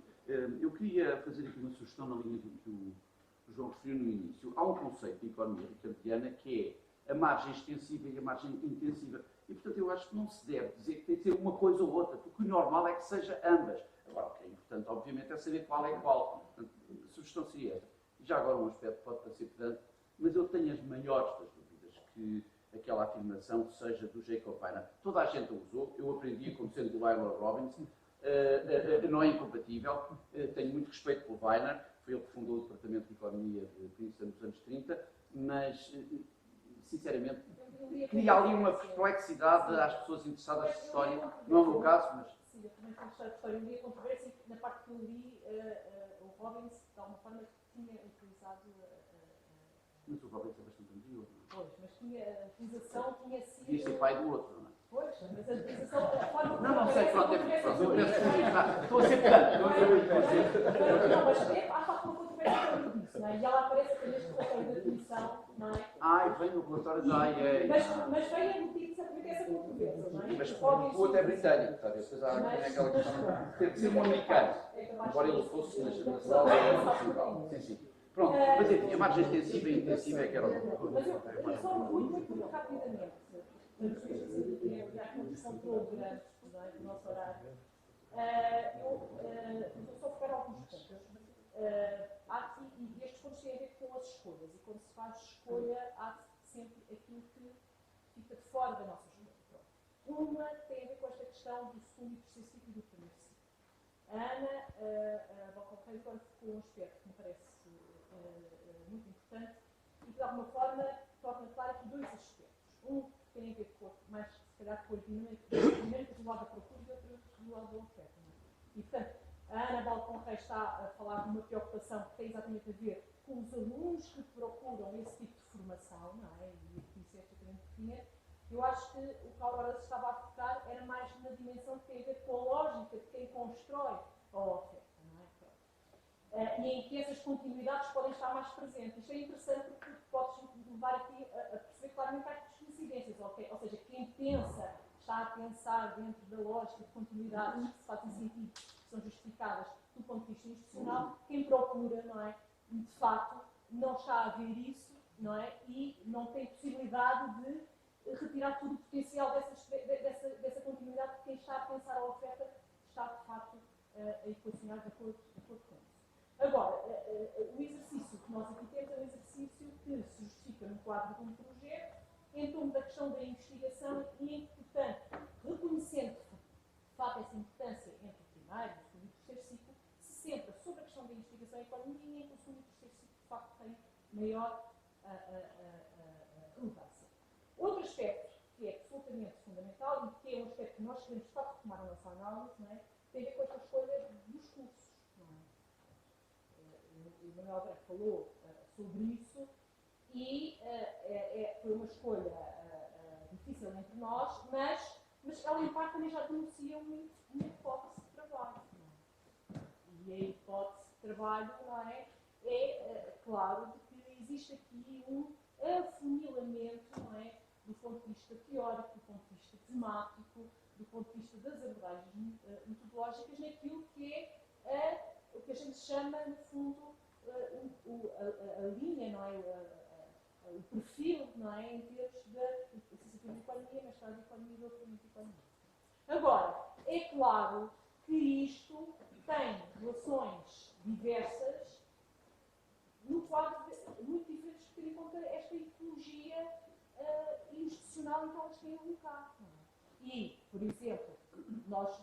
eu queria fazer aqui uma sugestão na linha do que o João referiu no início. Há um conceito de economia kantiana que é a margem extensiva e a margem intensiva. E, portanto, eu acho que não se deve dizer que tem de ser uma coisa ou outra, porque o normal é que seja ambas. Agora, o que é importante, obviamente, é saber qual é qual. Portanto, a sugestão seria esta. E já agora um aspecto pode parecer pedante, mas eu tenho as maiores das dúvidas que aquela afirmação seja do Jacob Weiner. Toda a gente a usou, eu aprendi como sendo do Lionel Robbins, não é incompatível. Tenho muito respeito pelo Weiner, foi ele que fundou o Departamento de Economia de Princeton nos anos 30, mas, sinceramente, cria ali uma perplexidade às pessoas interessadas na história. Não é o meu caso, mas... Sim, eu também estou a história. Eu li a controvérsia e, na parte que eu li, o Robbins, de alguma forma, tinha utilizado... Mas o Robbins é bastante anterior. Pois, mas tinha a utilização, tinha sido... Podia ser pai do outro, não é? Pois, mas a utilização, a forma... Não sei, pronto, eu peço desculpa. Estou a ser pedante. Não, mas há facto uma controvérsia sobre isso, não é? E ela aparece até neste relatório de admissão, não é? Ai, vem no relatório da AIE. Mas vem a motivo exatamente essa controvérsia, não é? Mas o outro é britânico, sabe? Depois há aquela questão de ter de ser um americano. Embora ele fosse nacional, é nacional. Sim, sim. Pronto, mas enfim, a margem extensiva e intensiva é que era o... Mas eu só muito rapidamente, já que não descontrole durante o nosso horário, eu vou só focar alguns pontos. E estes pontos têm a ver com as escolhas, e quando se faz escolha, há sempre aquilo que fica de fora da nossa escolha. Uma tem a ver com esta questão do segundo e terceiro ciclo e do primeiro ciclo. A Ana Balconqueiro agora ficou um aspecto que me parece muito importante e que, de alguma forma, torna claro aqui dois aspectos. Um que tem a ver com, mais se calhar, com as dinâmicas do lado da procura e outro do lado da oferta. E, portanto, a Ana Balconqueiro está a falar de uma preocupação que tem exatamente a ver com os alunos que procuram esse tipo de formação, não é? E aqui isso é extremamente pertinente. Eu acho que o que a Aurora se estava a focar era mais na dimensão que tem a ver com a lógica de quem constrói a oferta, não é? E em que essas continuidades podem estar mais presentes. Isto é interessante porque podes levar aqui a perceber claramente as coincidências, okay? Ou seja, quem pensa, está a pensar dentro da lógica de continuidades que se fazem sentido, que são justificadas do ponto de vista institucional, quem procura, não é? De facto, não está a ver isso, não é? E não tem possibilidade de retirar todo o potencial dessa continuidade, porque quem está a pensar a oferta está, de facto, a equacionar de acordo com isso. Agora, o exercício que nós aqui temos é um exercício que se justifica no quadro de um projeto, em torno da questão da investigação e em que, portanto, reconhecendo de facto essa importância entre o primeiro, o segundo e o terceiro ciclo, se centra sobre a questão da investigação e economia e em que o segundo e o terceiro ciclo, de facto, tem maior relevância. Outro aspecto que é absolutamente fundamental e que é um aspecto que nós queremos, de facto, retomar a nossa análise, não é? Tem a ver com esta escolha dos cursos. O Manuel Branco falou sobre isso e foi uma escolha difícil entre nós, mas ela em parte também já denuncia uma hipótese de trabalho. Não é? E a hipótese de trabalho, não é? Claro de que existe aqui um afunilamento, não é? Do ponto de vista teórico, do ponto de vista temático, do ponto de vista das abordagens metodológicas, naquilo que é o que a gente chama, no fundo, a linha, não é? O perfil, não é? Em termos da licenciatura de Economia, mestrado de Economia e doutoramento de Economia. Agora, é claro que isto tem relações diversas no quadro muito diferentes de ter em conta esta ecologia institucional em que elas têm um lugar. E, por exemplo, nós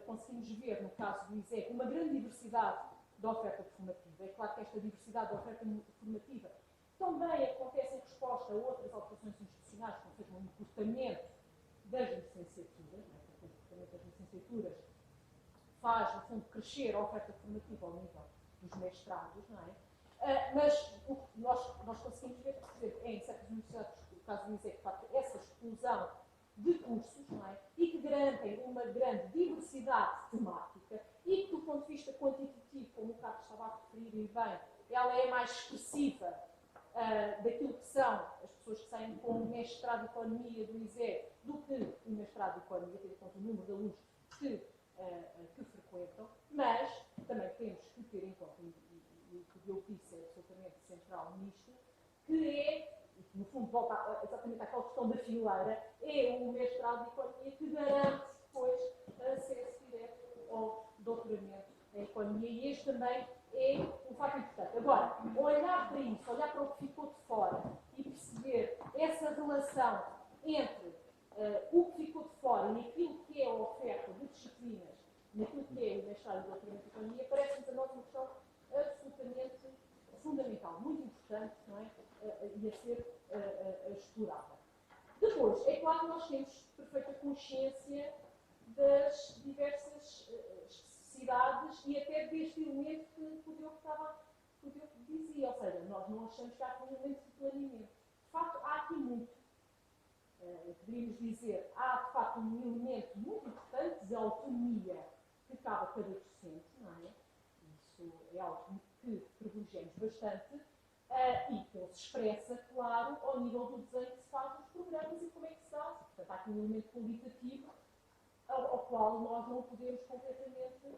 conseguimos ver, no caso do ISEC, uma grande diversidade da oferta formativa. É claro que esta diversidade da oferta formativa também acontece em resposta a outras alterações institucionais, como seja o encurtamento das licenciaturas, não é? Porque o encurtamento das licenciaturas faz, no fundo, crescer a oferta formativa ao nível dos mestrados, não é? Mas o que nós conseguimos ver, por exemplo, em certas universidades, no caso do ISEC, de facto, essa explosão de cursos, não é? E que garantem uma grande diversidade diversidade temática e que, do ponto de vista quantitativo, como o Carlos estava a referir e bem, ela é mais expressiva daquilo que são as pessoas que saem com o mestrado de Economia do ISEG do que o mestrado de Economia, tendo em conta o número de alunos que frequentam, mas também temos que ter em conta, e o que eu disse é absolutamente central nisto, que é, no fundo, volta exatamente àquela questão da fileira, é o mestrado de Economia que garante depois acesso direto ao doutoramento em Economia, e este também é um fato importante. Agora, olhar para isso, olhar para o que ficou de fora e perceber essa relação entre o que ficou de fora e aquilo que é a oferta de disciplinas, naquilo que é o mestrado e o doutoramento de Economia, parece-nos a nós uma questão absolutamente fundamental, muito importante, não é? E a ser explorada. Depois, é claro que nós temos perfeita consciência das diversas especificidades e até deste elemento que o Diogo dizia, ou seja, nós não achamos que há aqui um elemento de planeamento. De facto, há aqui muito. Poderíamos dizer, há de facto um elemento muito importante de autonomia que cabe a cada docente, não é? Isso é algo que privilegiamos bastante e que ele se expressa, claro, ao nível do desenho que se faz dos programas e como é que se dá. Portanto, há aqui um elemento qualitativo ao qual nós não podemos completamente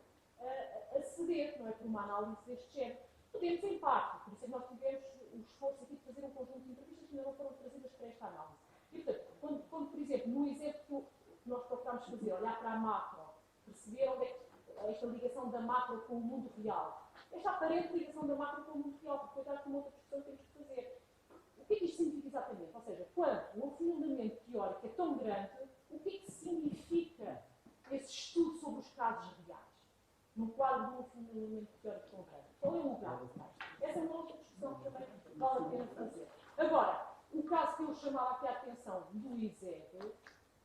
aceder, não é? Por uma análise deste género. Podemos, em parte, por isso é que nós tivemos o esforço aqui de fazer um conjunto de entrevistas que ainda não foram trazidas para esta análise. E, portanto, quando por exemplo, no exemplo que nós procuramos fazer, olhar para a macro, perceber onde é que esta ligação da macro com o mundo real, esta aparente ligação da macro com o mundo real, porque depois há uma outra discussão que temos que fazer. O que é que isto significa exatamente? Ou seja, quando o fundamento teórico é tão grande, o que é que significa esse estudo sobre os casos reais? No quadro de um fundamento teórico tão grande. Qual é o lugar do caso? Essa é uma outra discussão que também vale a pena fazer. Agora, o caso que eu chamava aqui a atenção do ISEG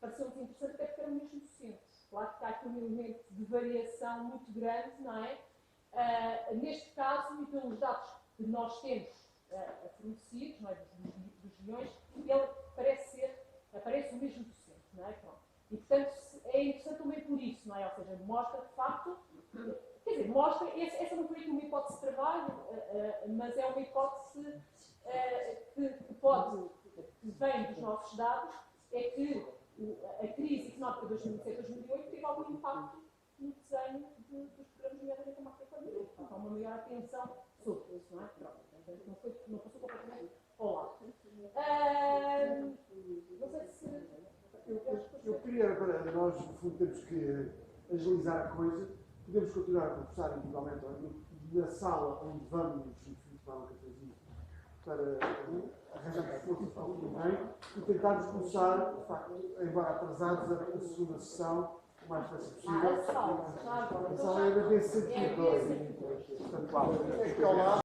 pareceu-nos interessante até porque era o mesmo docente. Claro que há aqui um elemento de variação muito grande, não é? Neste caso, e pelos dados que nós temos fornecidos, não é? dos milhões, ele aparece o mesmo docente, não é? Pronto. E, portanto, é interessante também por isso, não é? Ou seja, mostra, de facto, quer dizer, mostra, essa não foi uma hipótese de trabalho, mas é uma hipótese que vem dos nossos dados, é que a crise económica de 2007-2008 teve algum impacto no desenho dos programas, nomeadamente a macroeconomia. Portanto, há uma maior atenção sobre isso, não é? Pronto, não passou completamente ao lado. Não sei se... Eu queria, agora, nós, no fundo, temos que agilizar a coisa. Podemos continuar a conversar individualmente na sala onde vamos, enfim, tomar um cafezinho, para arranjar força para tudo bem e tentarmos começar, de facto, embora atrasados, a segunda sessão o mais depressa possível. A sala é desse sentido. Portanto,